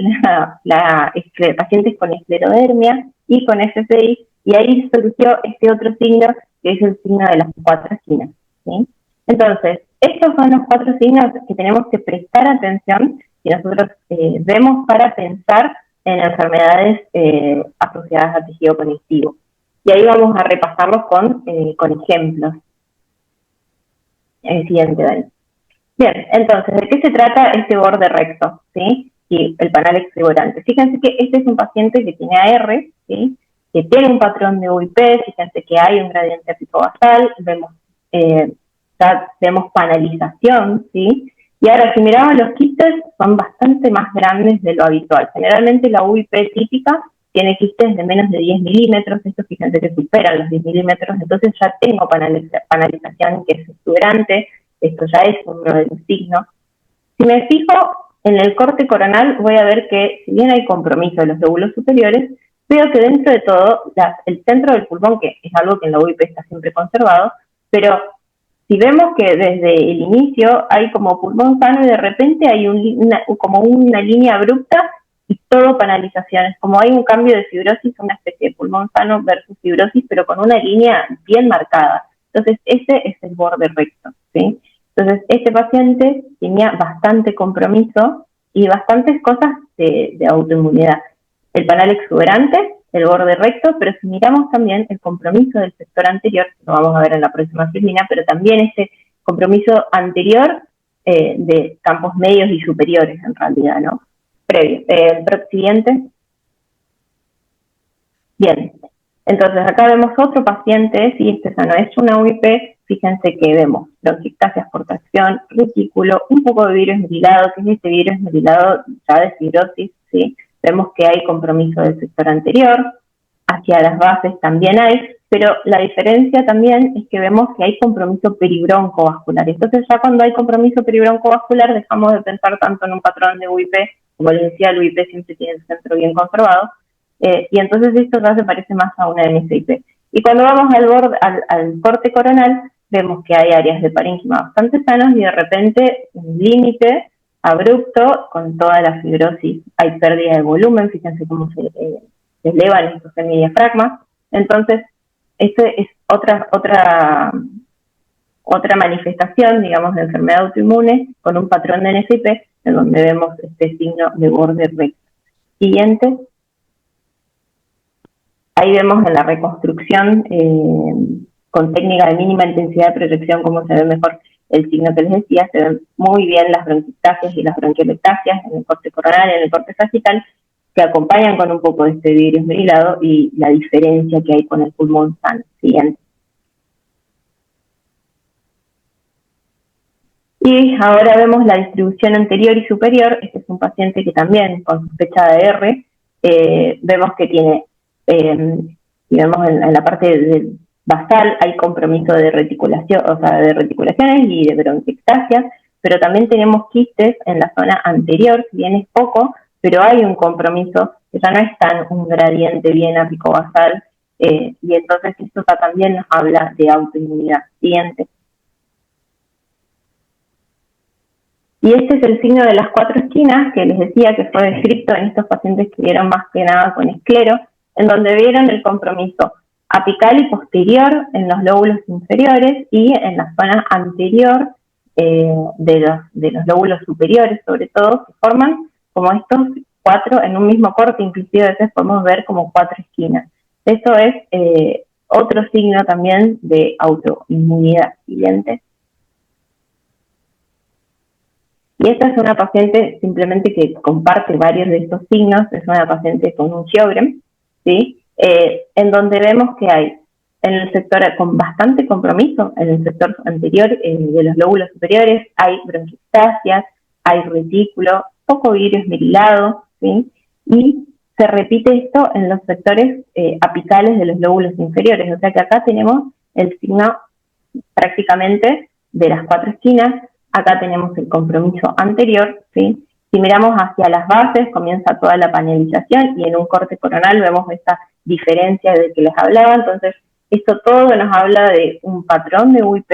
pacientes con esclerodermia y con FCI, y ahí surgió este otro signo, que es el signo de las 4 esquinas, ¿sí? Entonces, estos son los 4 signos que tenemos que prestar atención si nosotros vemos para pensar en enfermedades asociadas a tejido conectivo. Y ahí vamos a repasarlos con ejemplos. El siguiente, Dani. Bien, entonces, ¿de qué se trata este borde recto? ¿Sí? Y el panal exuberante. Fíjense que este es un paciente que tiene AR, ¿sí? Que tiene un patrón de UIP, fíjense que hay un gradiente apicobasal, vemos panalización, ¿sí? Y ahora, si miramos los quistes, son bastante más grandes de lo habitual. Generalmente la UIP típica tiene quistes de menos de 10 milímetros, estos fíjense que superan los 10 milímetros, entonces ya tengo panalización que es exuberante, esto ya es uno de los signos. Si me fijo en el corte coronal, voy a ver que si bien hay compromiso de los lóbulos superiores, veo que dentro de todo, el centro del pulmón, que es algo que en la UIP está siempre conservado, pero si vemos que desde el inicio hay como pulmón sano y de repente hay como una línea abrupta y todo panalizaciones, como hay un cambio de fibrosis, una especie de pulmón sano versus fibrosis, pero con una línea bien marcada. Entonces, ese es el borde recto, ¿sí? Entonces, este paciente tenía bastante compromiso y bastantes cosas de autoinmunidad. El panal exuberante, el borde recto, pero si miramos también el compromiso del sector anterior, lo vamos a ver en la próxima filmina, pero también ese compromiso anterior de campos medios y superiores, en realidad, ¿no? Previo. El siguiente. Bien. Entonces, acá vemos otro paciente, si este no es una UIP, fíjense que vemos bronquiectasias por tracción, retículo, un poco de vidrio esmerilado, que es este vidrio esmerilado ya de fibrosis, ¿sí? Vemos que hay compromiso del sector anterior, hacia las bases también hay, pero la diferencia también es que vemos que hay compromiso peribroncovascular. Entonces ya cuando hay compromiso peribroncovascular dejamos de pensar tanto en un patrón de UIP, como les decía, el UIP siempre tiene el centro bien conservado, y entonces esto ya se parece más a una NSIP. Y cuando vamos al corte coronal, vemos que hay áreas de parénquima bastante sanos y de repente un límite abrupto con toda la fibrosis. Hay pérdida de volumen, fíjense cómo se elevan estos semidiafragmas. Entonces, esto es otra manifestación, digamos, de enfermedad autoinmune con un patrón de NSIP, en donde vemos este signo de borde recto. Siguiente. Ahí vemos en la reconstrucción con técnica de mínima intensidad de proyección cómo se ve mejor el signo que les decía. Se ven muy bien las bronquiectasias y las bronquiolectasias en el corte coronal y en el corte sagital, que acompañan con un poco de este vidrio esmerilado y la diferencia que hay con el pulmón sano. Siguiente. Y ahora vemos la distribución anterior y superior. Este es un paciente que también con sospecha de R, vemos que tiene, digamos, en la parte del basal hay compromiso de reticulación, o sea, de reticulaciones y de bronquiectasias, pero también tenemos quistes en la zona anterior, si bien es poco, pero hay un compromiso que ya no es tan un gradiente bien apicobasal, y entonces esto también nos habla de autoinmunidad. Siguiente. Y este es el signo de las 4 esquinas, que les decía que fue descrito en estos pacientes que vieron más que nada con esclero, en donde vieron el compromiso apical y posterior en los lóbulos inferiores y en la zona anterior de los lóbulos superiores, sobre todo, que forman como estos 4 en un mismo corte, inclusive a veces podemos ver como 4 esquinas. Esto es otro signo también de autoinmunidad. Siguiente. Y esta es una paciente simplemente que comparte varios de estos signos, es una paciente con un Sjögren, ¿sí? En donde vemos que hay en el sector con bastante compromiso, en el sector anterior de los lóbulos superiores, hay bronquiectasias, hay retículo, poco vidrio esmerilado, ¿sí? Y se repite esto en los sectores apicales de los lóbulos inferiores, o sea que acá tenemos el signo prácticamente de las 4 esquinas. Acá tenemos el compromiso anterior, ¿sí? Si miramos hacia las bases, comienza toda la panelización y en un corte coronal vemos esta diferencia de que les hablaba. Entonces, esto todo nos habla de un patrón de UIP,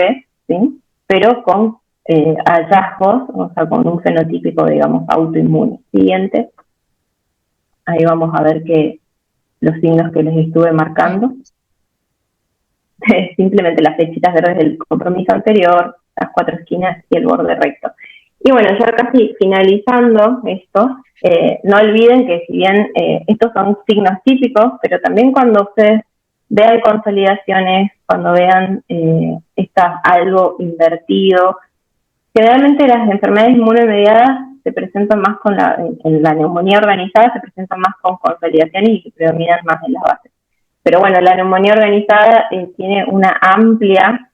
¿sí? Pero con hallazgos, o sea, con un fenotípico, digamos, autoinmune. Siguiente. Ahí vamos a ver que los signos que les estuve marcando. Simplemente las flechitas verdes del compromiso anterior, las 4 esquinas y el borde recto. Y bueno, ya casi finalizando esto, no olviden que si bien estos son signos típicos, pero también cuando ustedes vean consolidaciones, cuando vean algo invertido, generalmente las enfermedades inmunomediadas se presentan más en la neumonía organizada se presentan más con consolidaciones y se predominan más en las bases. Pero bueno, la neumonía organizada tiene una amplia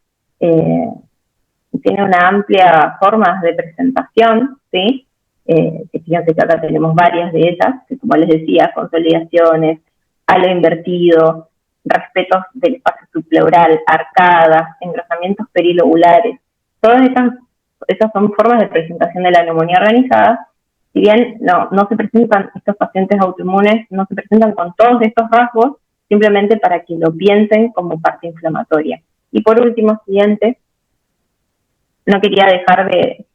forma de presentación, ¿sí? Que fíjense que acá tenemos varias de ellas, que como les decía, consolidaciones, halo invertido, respetos del espacio subpleural, arcadas, engrosamientos perilobulares. Todas estas son formas de presentación de la neumonía organizada. Si bien no se presentan estos pacientes autoinmunes, no se presentan con todos estos rasgos, simplemente para que lo piensen como parte inflamatoria. Y por último, siguiente, no quería dejar de...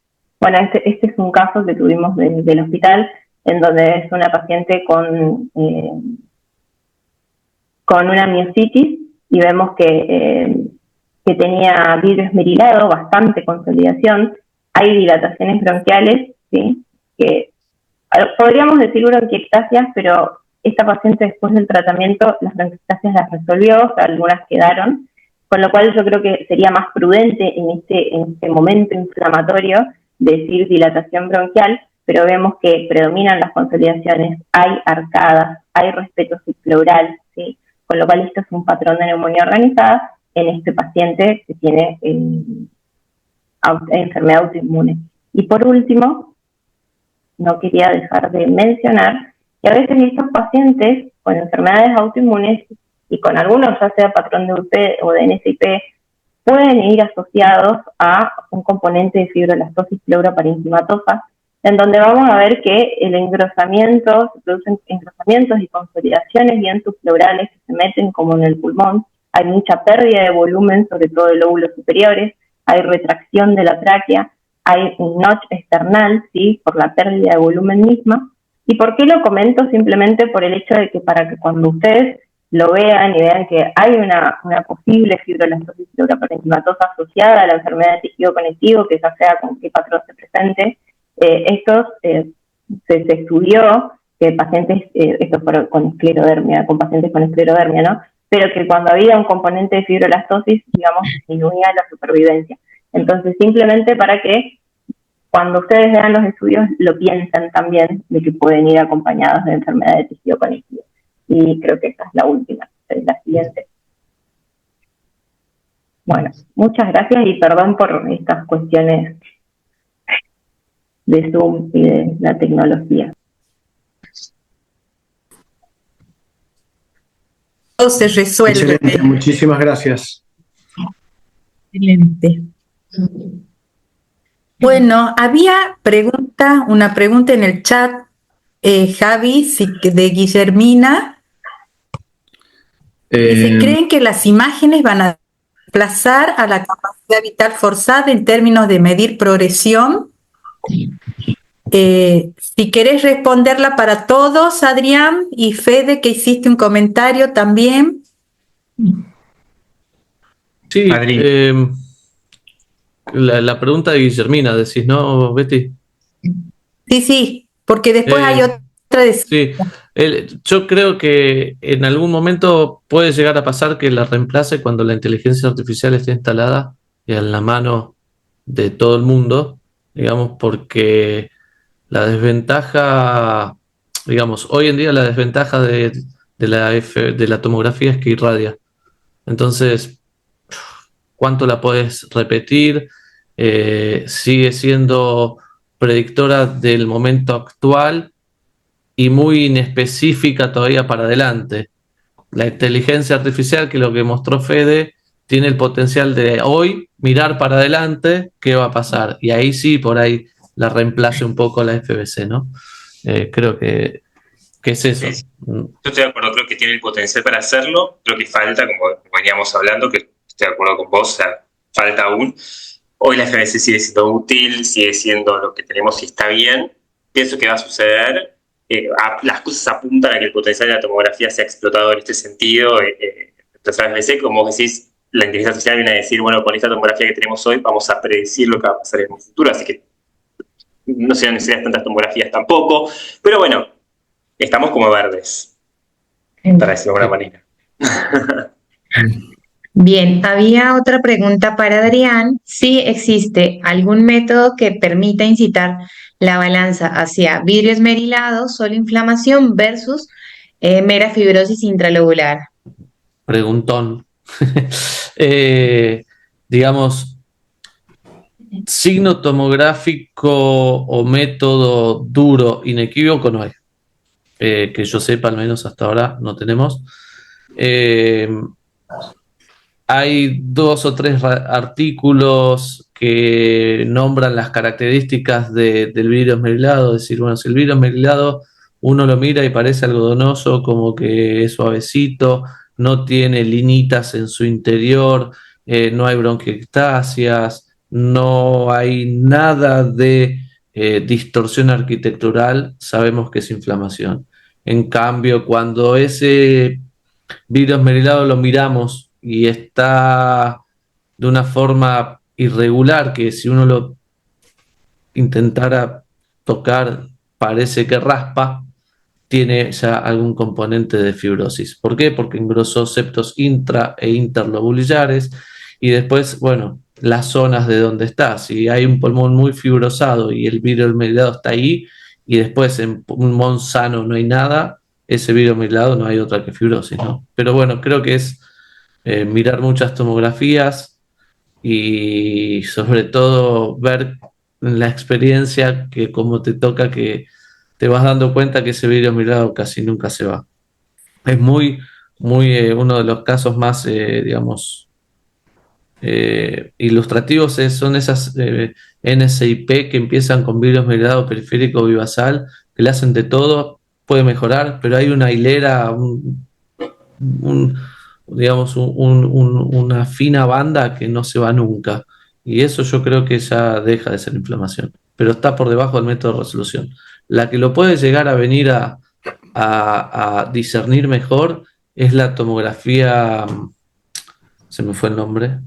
Bueno, este es un caso que tuvimos del hospital, en donde es una paciente con una miositis, y vemos que tenía vidrio esmerilado, bastante consolidación, hay dilataciones bronquiales, ¿sí? Que podríamos decir bronquiectasias, pero esta paciente después del tratamiento las bronquiectasias las resolvió, o sea, algunas quedaron, con lo cual yo creo que sería más prudente en este momento inflamatorio decir dilatación bronquial, pero vemos que predominan las consolidaciones, hay arcadas, hay respeto subpleural, ¿sí? Con lo cual esto es un patrón de neumonía organizada en este paciente que tiene enfermedad autoinmune. Y por último, no quería dejar de mencionar que a veces estos pacientes con enfermedades autoinmunes y con algunos, ya sea patrón de UP o de NSIP, pueden ir asociados a un componente de fibrolastosis pleuroparenquimatosa, en donde vamos a ver que el engrosamiento, se producen engrosamientos y consolidaciones bien subpleurales que se meten como en el pulmón, hay mucha pérdida de volumen, sobre todo de lóbulos superiores, hay retracción de la tráquea, hay un notch external, ¿sí? Por la pérdida de volumen misma. ¿Y por qué lo comento? Simplemente por el hecho de que para que cuando ustedes lo vean y vean que hay una posible fibrolastosis pleuroparenquimatosa asociada a la enfermedad de tejido conectivo, que ya sea con qué patrón se presente, se estudió que pacientes, esto fue con esclerodermia, con pacientes con esclerodermia, ¿no? Pero que cuando había un componente de fibrolastosis, digamos, disminuía la supervivencia. Entonces, simplemente para que cuando ustedes vean los estudios, lo piensen también de que pueden ir acompañados de enfermedad de tejido conectivo. Y creo que esta es la última, es la siguiente. Bueno, muchas gracias y perdón por estas cuestiones de Zoom y de la tecnología. Todo se resuelve. Excelente, muchísimas gracias. Excelente. Bueno, había una pregunta en el chat, Javi, de Guillermina. Dice, ¿creen que las imágenes van a desplazar a la capacidad vital forzada en términos de medir progresión? Si querés responderla para todos, Adrián, y Fede, que hiciste un comentario también. Sí, la pregunta de Guillermina, decís, ¿no, Betty? Sí, porque después hay otra. Sí, yo creo que en algún momento puede llegar a pasar que la reemplace cuando la inteligencia artificial esté instalada y en la mano de todo el mundo, digamos, porque la desventaja, digamos, hoy en día la desventaja de la tomografía es que irradia. Entonces, ¿cuánto la puedes repetir? Sigue siendo predictora del momento actual y muy inespecífica todavía para adelante. La inteligencia artificial, que lo que mostró Fede, tiene el potencial de hoy mirar para adelante qué va a pasar. Y ahí sí, por ahí la reemplace un poco la FBC, ¿no? Creo que ¿Qué es eso? Sí. Yo estoy de acuerdo, creo que tiene el potencial para hacerlo, creo que falta, como veníamos hablando, que estoy de acuerdo con vos, o sea, falta aún. Hoy la FMC sigue siendo útil, sigue siendo lo que tenemos y está bien. Pienso que va a suceder. Las cosas apuntan a que el potencial de la tomografía se ha explotado en este sentido. Entonces, la FMC, como vos decís, la inteligencia artificial viene a decir, bueno, con esta tomografía que tenemos hoy vamos a predecir lo que va a pasar en el futuro, así que no serán necesarias tantas tomografías tampoco. Pero bueno, estamos como verdes, para decirlo de alguna manera. Bien, había otra pregunta para Adrián. Si existe algún método que permita incitar la balanza hacia vidrio esmerilado, solo inflamación versus mera fibrosis intralobular. Preguntón. Digamos, signo tomográfico o método duro, inequívoco no hay. Que yo sepa, al menos hasta ahora no tenemos. Hay 2 o 3 artículos que nombran las características del vidrio esmerilado. Es decir, bueno, si el vidrio esmerilado uno lo mira y parece algodonoso, como que es suavecito, no tiene linitas en su interior, no hay bronquiectasias, no hay nada de distorsión arquitectural, sabemos que es inflamación. En cambio, cuando ese vidrio esmerilado lo miramos y está de una forma irregular, que si uno lo intentara tocar parece que raspa, tiene ya algún componente de fibrosis. ¿Por qué? Porque engrosó septos intra e interlobulares y después, bueno, las zonas de donde está. Si hay un pulmón muy fibrosado y el vidrio esmerilado está ahí y después en un pulmón sano no hay nada, ese vidrio esmerilado no hay otra que fibrosis, ¿no? Pero bueno, creo que es mirar muchas tomografías y sobre todo ver la experiencia que como te toca que te vas dando cuenta que ese vidrio esmerilado casi nunca se va. Es muy uno de los casos más, digamos, ilustrativos son esas NSIP que empiezan con vidrio esmerilado periférico bivasal, que le hacen de todo, puede mejorar, pero hay una hilera, digamos, una fina banda que no se va nunca. Y eso yo creo que ya deja de ser inflamación, pero está por debajo del método de resolución. La que lo puede llegar a venir a discernir mejor es la tomografía, se me fue el nombre,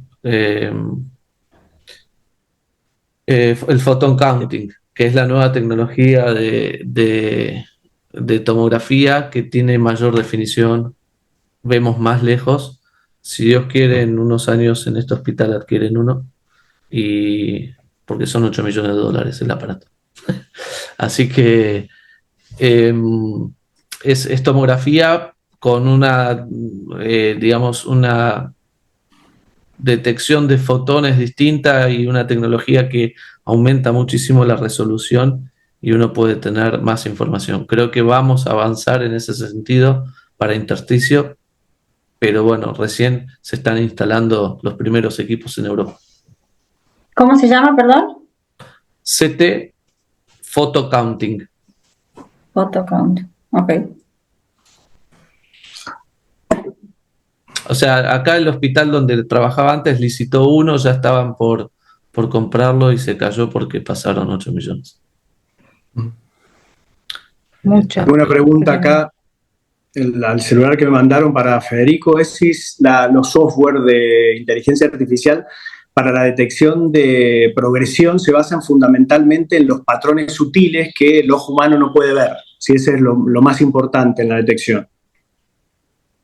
el photon counting, que es la nueva tecnología de tomografía que tiene mayor definición, vemos más lejos. Si Dios quiere, en unos años en este hospital adquieren uno, y porque son 8 millones de dólares el aparato. Así que es tomografía con una, digamos, una detección de fotones distinta y una tecnología que aumenta muchísimo la resolución y uno puede tener más información. Creo que vamos a avanzar en ese sentido para intersticio, pero bueno, recién se están instalando los primeros equipos en Europa. ¿Cómo se llama, perdón? CT Photo Counting. Photo count, ok. O sea, acá el hospital donde trabajaba antes licitó uno, ya estaban por comprarlo y se cayó porque pasaron 8 millones. Una pregunta acá, al celular que me mandaron para Federico, es si los software de inteligencia artificial para la detección de progresión se basan fundamentalmente en los patrones sutiles que el ojo humano no puede ver, si ese es lo más importante en la detección.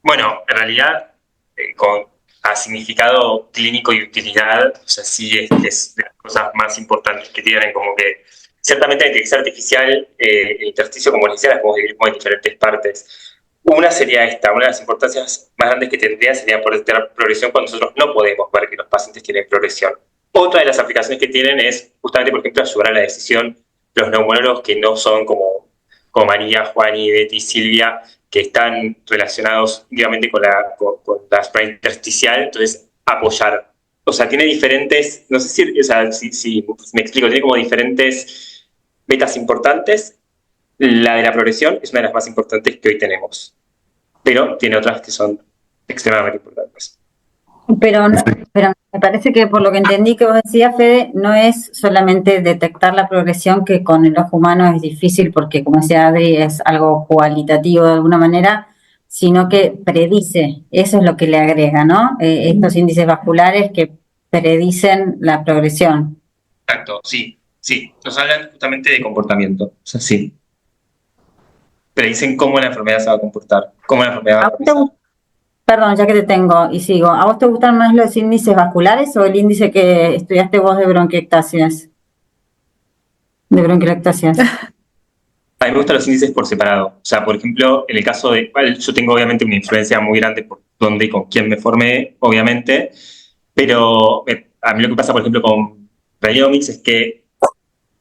Bueno, en realidad, a significado clínico y utilidad, o sea, sí es de las cosas más importantes que tienen, como que ciertamente la inteligencia artificial, el intersticio, como les decía, las podemos dividir como en diferentes partes. Una sería esta, una de las importancias más grandes que tendría sería poder tener progresión cuando nosotros no podemos ver que los pacientes tienen progresión. Otra de las aplicaciones que tienen es justamente, por ejemplo, ayudar a la decisión los neumonólogos que no son como María, Juan y Betty, Silvia, que están relacionados directamente con la spray intersticial, entonces apoyar. O sea, tiene diferentes, no sé si me explico, tiene como diferentes metas importantes La de la progresión es una de las más importantes que hoy tenemos, pero tiene otras que son extremadamente importantes. Pero me parece que por lo que entendí que vos decías, Fede, no es solamente detectar la progresión, que con el ojo humano es difícil porque, como decía Adri, es algo cualitativo de alguna manera, sino que predice, eso es lo que le agrega, ¿no? Estos índices vasculares que predicen la progresión. Exacto, sí, sí. Nos hablan justamente de comportamiento, o sea, sí. Predicen cómo la enfermedad se va a comportar, cómo la enfermedad va a ¿A vos te progresar. Perdón, ya que te tengo y sigo, ¿a vos te gustan más los índices vasculares o el índice que estudiaste vos de bronquiectasias? De bronquiectasias. A mí me gustan los índices por separado. O sea, por ejemplo, en el caso de... yo tengo obviamente una influencia muy grande por dónde y con quién me formé, obviamente, pero a mí lo que pasa, por ejemplo, con Radiomics es que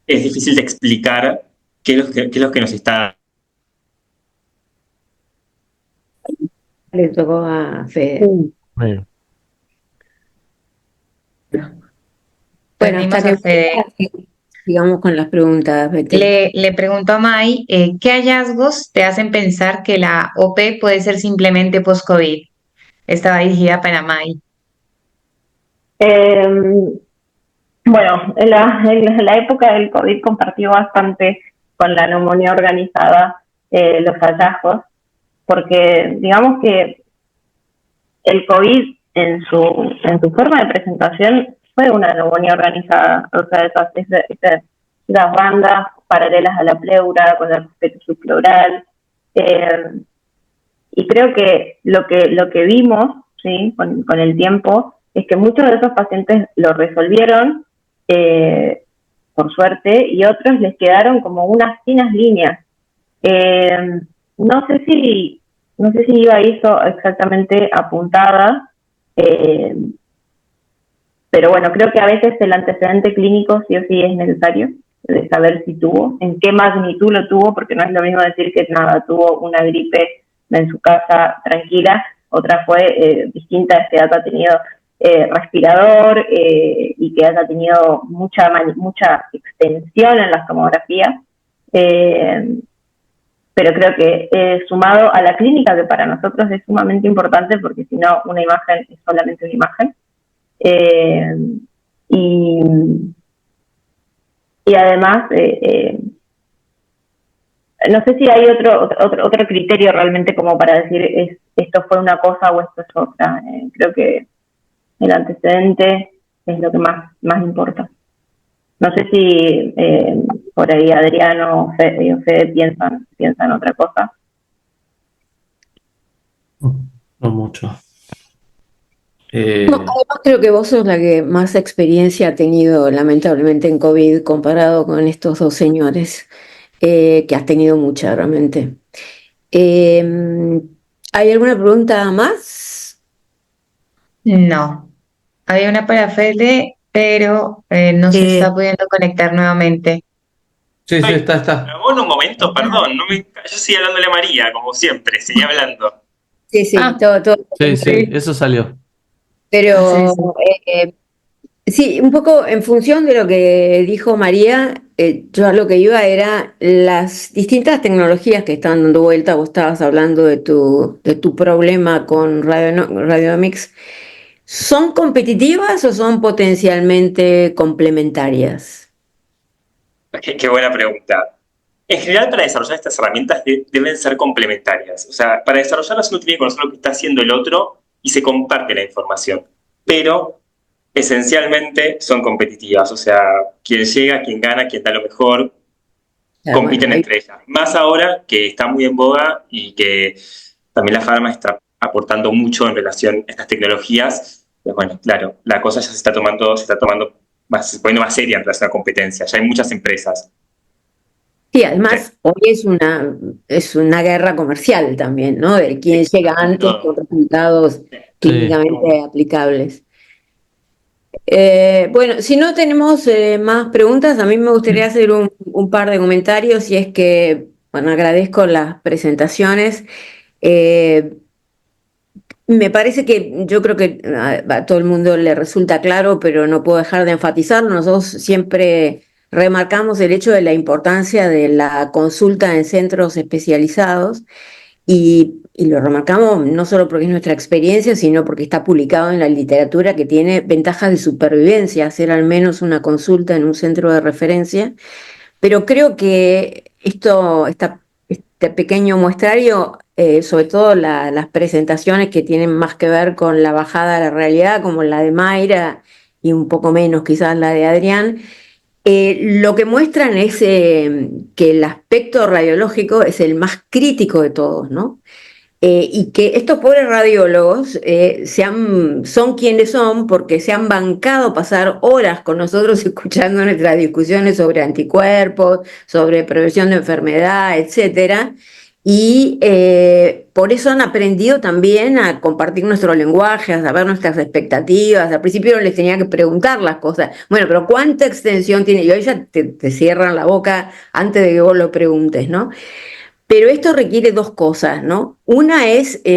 es difícil de explicar qué es lo que nos está... Le tocó a Fede. Bueno, Bueno, hasta Perdimos a Fede. que sigamos con las preguntas, Betty. Le pregunto a Mai, ¿qué hallazgos te hacen pensar que la OP puede ser simplemente post-COVID? Estaba dirigida para Mai. Bueno, en la época del COVID compartió bastante con la neumonía organizada los hallazgos, porque digamos que el COVID en su forma de presentación fue una neumonía organizada, o sea, esas bandas paralelas a la pleura con el respeto subpleural, y creo que lo que vimos, ¿sí? con el tiempo, es que muchos de esos pacientes lo resolvieron, por suerte, y otros les quedaron como unas finas líneas. No sé si iba eso exactamente apuntada, pero bueno, creo que a veces el antecedente clínico sí o sí es necesario, de saber si tuvo, en qué magnitud lo tuvo, porque no es lo mismo decir que nada, tuvo una gripe en su casa tranquila, otra fue distinta, es que haya tenido respirador y que haya tenido mucha extensión en las tomografías, pero creo que sumado a la clínica, que para nosotros es sumamente importante, porque si no, una imagen es solamente una imagen, y además no sé si hay otro criterio realmente como para decir esto fue una cosa o esto es otra. Creo que el antecedente es lo que más importa. No sé si por ahí Adriano o Fede piensan otra cosa. No mucho. No, además creo que vos sos la que más experiencia ha tenido lamentablemente en COVID comparado con estos dos señores, que has tenido mucha realmente. ¿Hay alguna pregunta más? No. Había una para Fede, pero no se está pudiendo conectar nuevamente. Sí, Ay, está. grabó en un momento, perdón, yo seguí hablándole a María, como siempre, seguí hablando. Sí, Ah. todo. Sí, eso salió. Pero Sí. sí, un poco en función de lo que dijo María, yo a lo que iba era las distintas tecnologías que están dando vuelta. Vos estabas hablando de tu problema con Radiomics. ¿Son competitivas o son potencialmente complementarias? Qué buena pregunta. En general, para desarrollar estas herramientas deben ser complementarias. O sea, para desarrollarlas uno tiene que conocer lo que está haciendo el otro y se comparte la información. Pero esencialmente son competitivas. O sea, quien llega, quien gana, quien da lo mejor, compiten entre ellas. Más ahora que está muy en boga y que también la farma está aportando mucho en relación a estas tecnologías. Pues bueno, claro, la cosa ya se está tomando poniendo más seria en relación a la competencia. Ya hay muchas empresas. Sí, además hoy es una guerra comercial también, ¿no? De quién llega antes con resultados clínicamente aplicables. Bueno, si no tenemos más preguntas, a mí me gustaría hacer un par de comentarios, y es que, bueno, agradezco las presentaciones. Me parece que yo creo que a todo el mundo le resulta claro, pero no puedo dejar de enfatizarlo. Nosotros siempre remarcamos el hecho de la importancia de la consulta en centros especializados y lo remarcamos no solo porque es nuestra experiencia, sino porque está publicado en la literatura que tiene ventajas de supervivencia, hacer al menos una consulta en un centro de referencia. Pero creo que este pequeño muestrario, sobre todo las presentaciones que tienen más que ver con la bajada a la realidad, como la de Mayra y un poco menos quizás la de Adrián, lo que muestran es que el aspecto radiológico es el más crítico de todos, ¿no? Y que estos pobres radiólogos son quienes son porque se han bancado pasar horas con nosotros escuchando nuestras discusiones sobre anticuerpos, sobre prevención de enfermedad, etcétera. Y por eso han aprendido también a compartir nuestro lenguaje, a saber nuestras expectativas. Al principio no les tenía que preguntar las cosas. Bueno, pero ¿cuánta extensión tiene? Y hoy ya te cierran la boca antes de que vos lo preguntes, ¿no? Pero esto requiere dos cosas, ¿no? Una es, y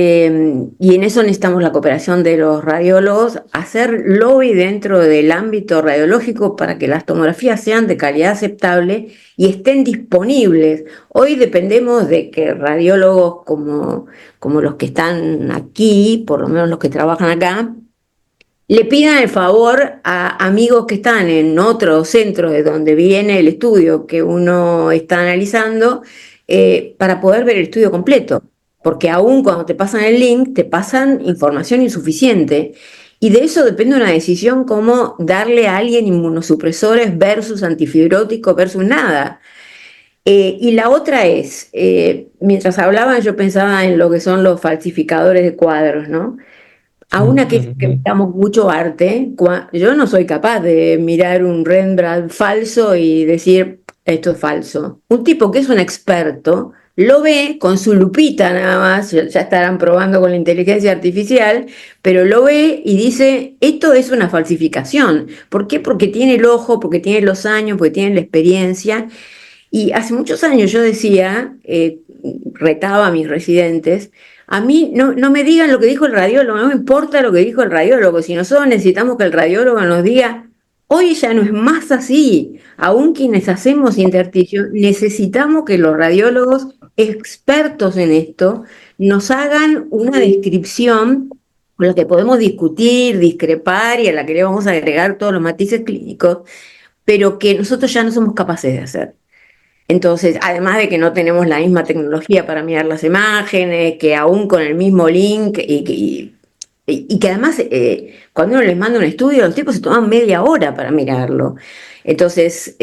en eso necesitamos la cooperación de los radiólogos, hacer lobby dentro del ámbito radiológico para que las tomografías sean de calidad aceptable y estén disponibles. Hoy dependemos de que radiólogos como los que están aquí, por lo menos los que trabajan acá, le pidan el favor a amigos que están en otro centro de donde viene el estudio que uno está analizando, para poder ver el estudio completo, porque aún cuando te pasan el link, te pasan información insuficiente, y de eso depende una decisión como darle a alguien inmunosupresores versus antifibróticos versus nada. Y la otra es, mientras hablaban yo pensaba en lo que son los falsificadores de cuadros, ¿no? Aún aquellos que miramos mucho arte, yo no soy capaz de mirar un Rembrandt falso y decir, esto es falso. Un tipo que es un experto lo ve con su lupita nada más, ya estarán probando con la inteligencia artificial, pero lo ve y dice, esto es una falsificación. ¿Por qué? Porque tiene el ojo, porque tiene los años, porque tiene la experiencia. Y hace muchos años yo decía, retaba a mis residentes, a mí no me digan lo que dijo el radiólogo, no me importa lo que dijo el radiólogo, si nosotros necesitamos que el radiólogo nos diga, hoy ya no es más así, aún quienes hacemos intersticio, necesitamos que los radiólogos expertos en esto nos hagan una descripción con la que podemos discutir, discrepar y a la que le vamos a agregar todos los matices clínicos, pero que nosotros ya no somos capaces de hacer. Entonces, además de que no tenemos la misma tecnología para mirar las imágenes, que aún con el mismo link, y que además cuando uno les manda un estudio, los tipos se toman media hora para mirarlo. Entonces,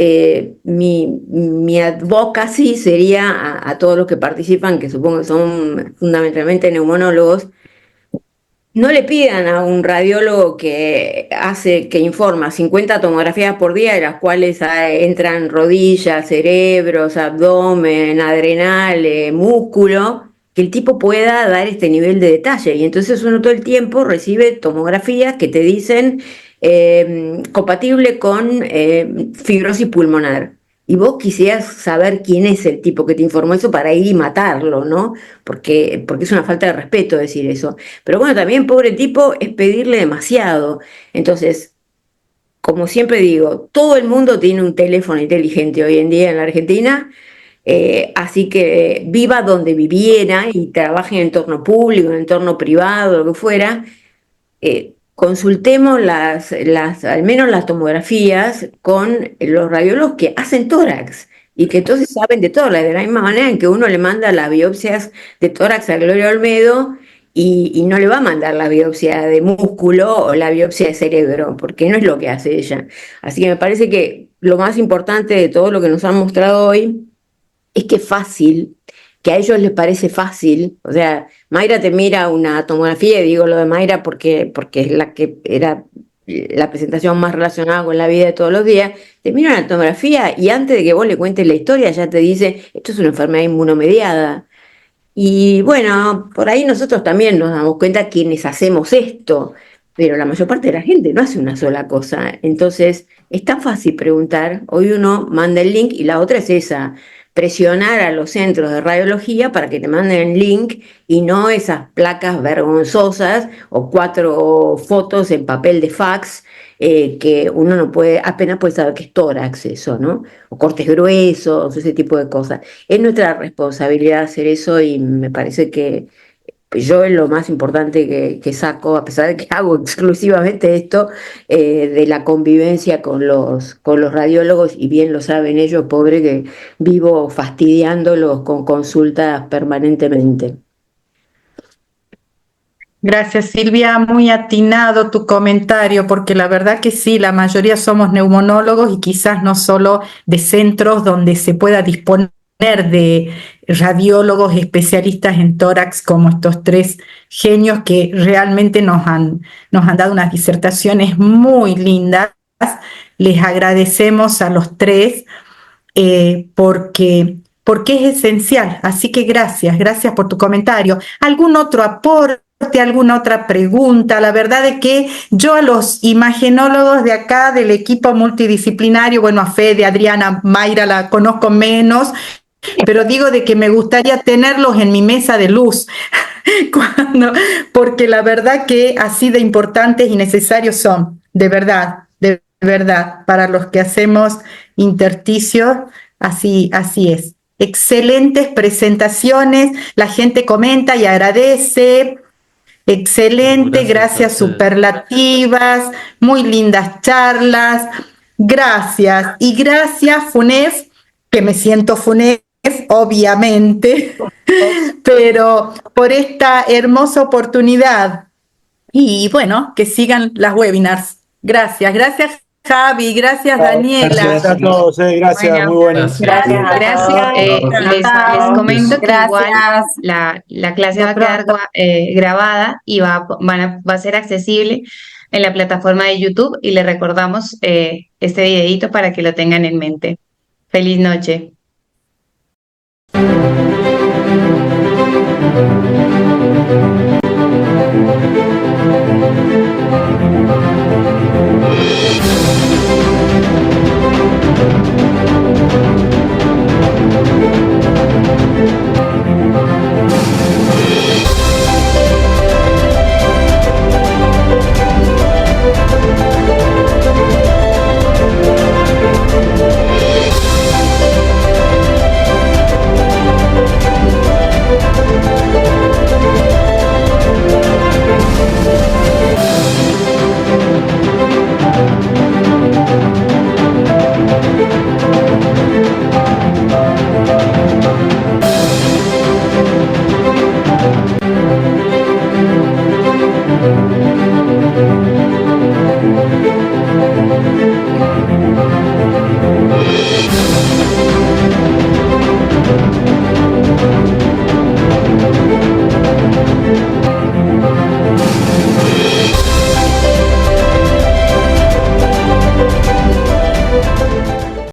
mi advocacy sería a todos los que participan, que supongo que son fundamentalmente neumonólogos, no le pidan a un radiólogo que informa 50 tomografías por día, de las cuales entran rodillas, cerebros, abdomen, adrenal, músculo, que el tipo pueda dar este nivel de detalle. Y entonces uno todo el tiempo recibe tomografías que te dicen compatible con fibrosis pulmonar. Y vos quisieras saber quién es el tipo que te informó eso para ir y matarlo, ¿no? Porque es una falta de respeto decir eso. Pero bueno, también, pobre tipo, es pedirle demasiado. Entonces, como siempre digo, todo el mundo tiene un teléfono inteligente hoy en día en la Argentina, así que viva donde viviera y trabaje en entorno público, en entorno privado, lo que fuera, consultemos al menos las tomografías con los radiólogos que hacen tórax y que entonces saben de tórax, de la misma manera en que uno le manda las biopsias de tórax a Gloria Olmedo y no le va a mandar la biopsia de músculo o la biopsia de cerebro, porque no es lo que hace ella. Así que me parece que lo más importante de todo lo que nos han mostrado hoy es que es fácil, que a ellos les parece fácil. O sea, Mayra te mira una tomografía, y digo lo de Mayra porque es la que era la presentación más relacionada con la vida de todos los días, te mira una tomografía y antes de que vos le cuentes la historia ya te dice, esto es una enfermedad inmunomediada. Y bueno, por ahí nosotros también nos damos cuenta quienes hacemos esto, pero la mayor parte de la gente no hace una sola cosa. Entonces, es tan fácil preguntar, hoy uno manda el link y la otra es esa, presionar a los centros de radiología para que te manden el link y no esas placas vergonzosas o 4 fotos en papel de fax que uno no puede, apenas puede saber que es tórax eso, ¿no? O cortes gruesos, ese tipo de cosas. Es nuestra responsabilidad hacer eso y me parece que yo es lo más importante que saco, a pesar de que hago exclusivamente esto, de la convivencia con los radiólogos, y bien lo saben ellos, pobre, que vivo fastidiándolos con consultas permanentemente. Gracias, Silvia. Muy atinado tu comentario, porque la verdad que sí, la mayoría somos neumonólogos y quizás no solo de centros donde se pueda disponer de radiólogos especialistas en tórax como estos tres genios que realmente nos han dado unas disertaciones muy lindas. Les agradecemos a los tres porque es esencial. Así que gracias por tu comentario. ¿Algún otro aporte? ¿Alguna otra pregunta? La verdad es que yo a los imagenólogos de acá, del equipo multidisciplinario, bueno, a Fede, Adriana, Mayra la conozco menos, pero digo de que me gustaría tenerlos en mi mesa de luz, porque la verdad que así de importantes y necesarios son, de verdad, para los que hacemos intersticios, así es. Excelentes presentaciones, la gente comenta y agradece. Excelente, gracias superlativas, muy lindas charlas, gracias. Y gracias, FUNEF, que me siento FUNEF, obviamente, pero por esta hermosa oportunidad. Y bueno, que sigan las webinars. Gracias, Javi, gracias Daniela. Gracias a todos, gracias, Bueno, muy bueno. Gracias. Les comento que igual la clase va a quedar grabada y va a ser accesible en la plataforma de YouTube, y les recordamos este videíto para que lo tengan en mente. Feliz noche.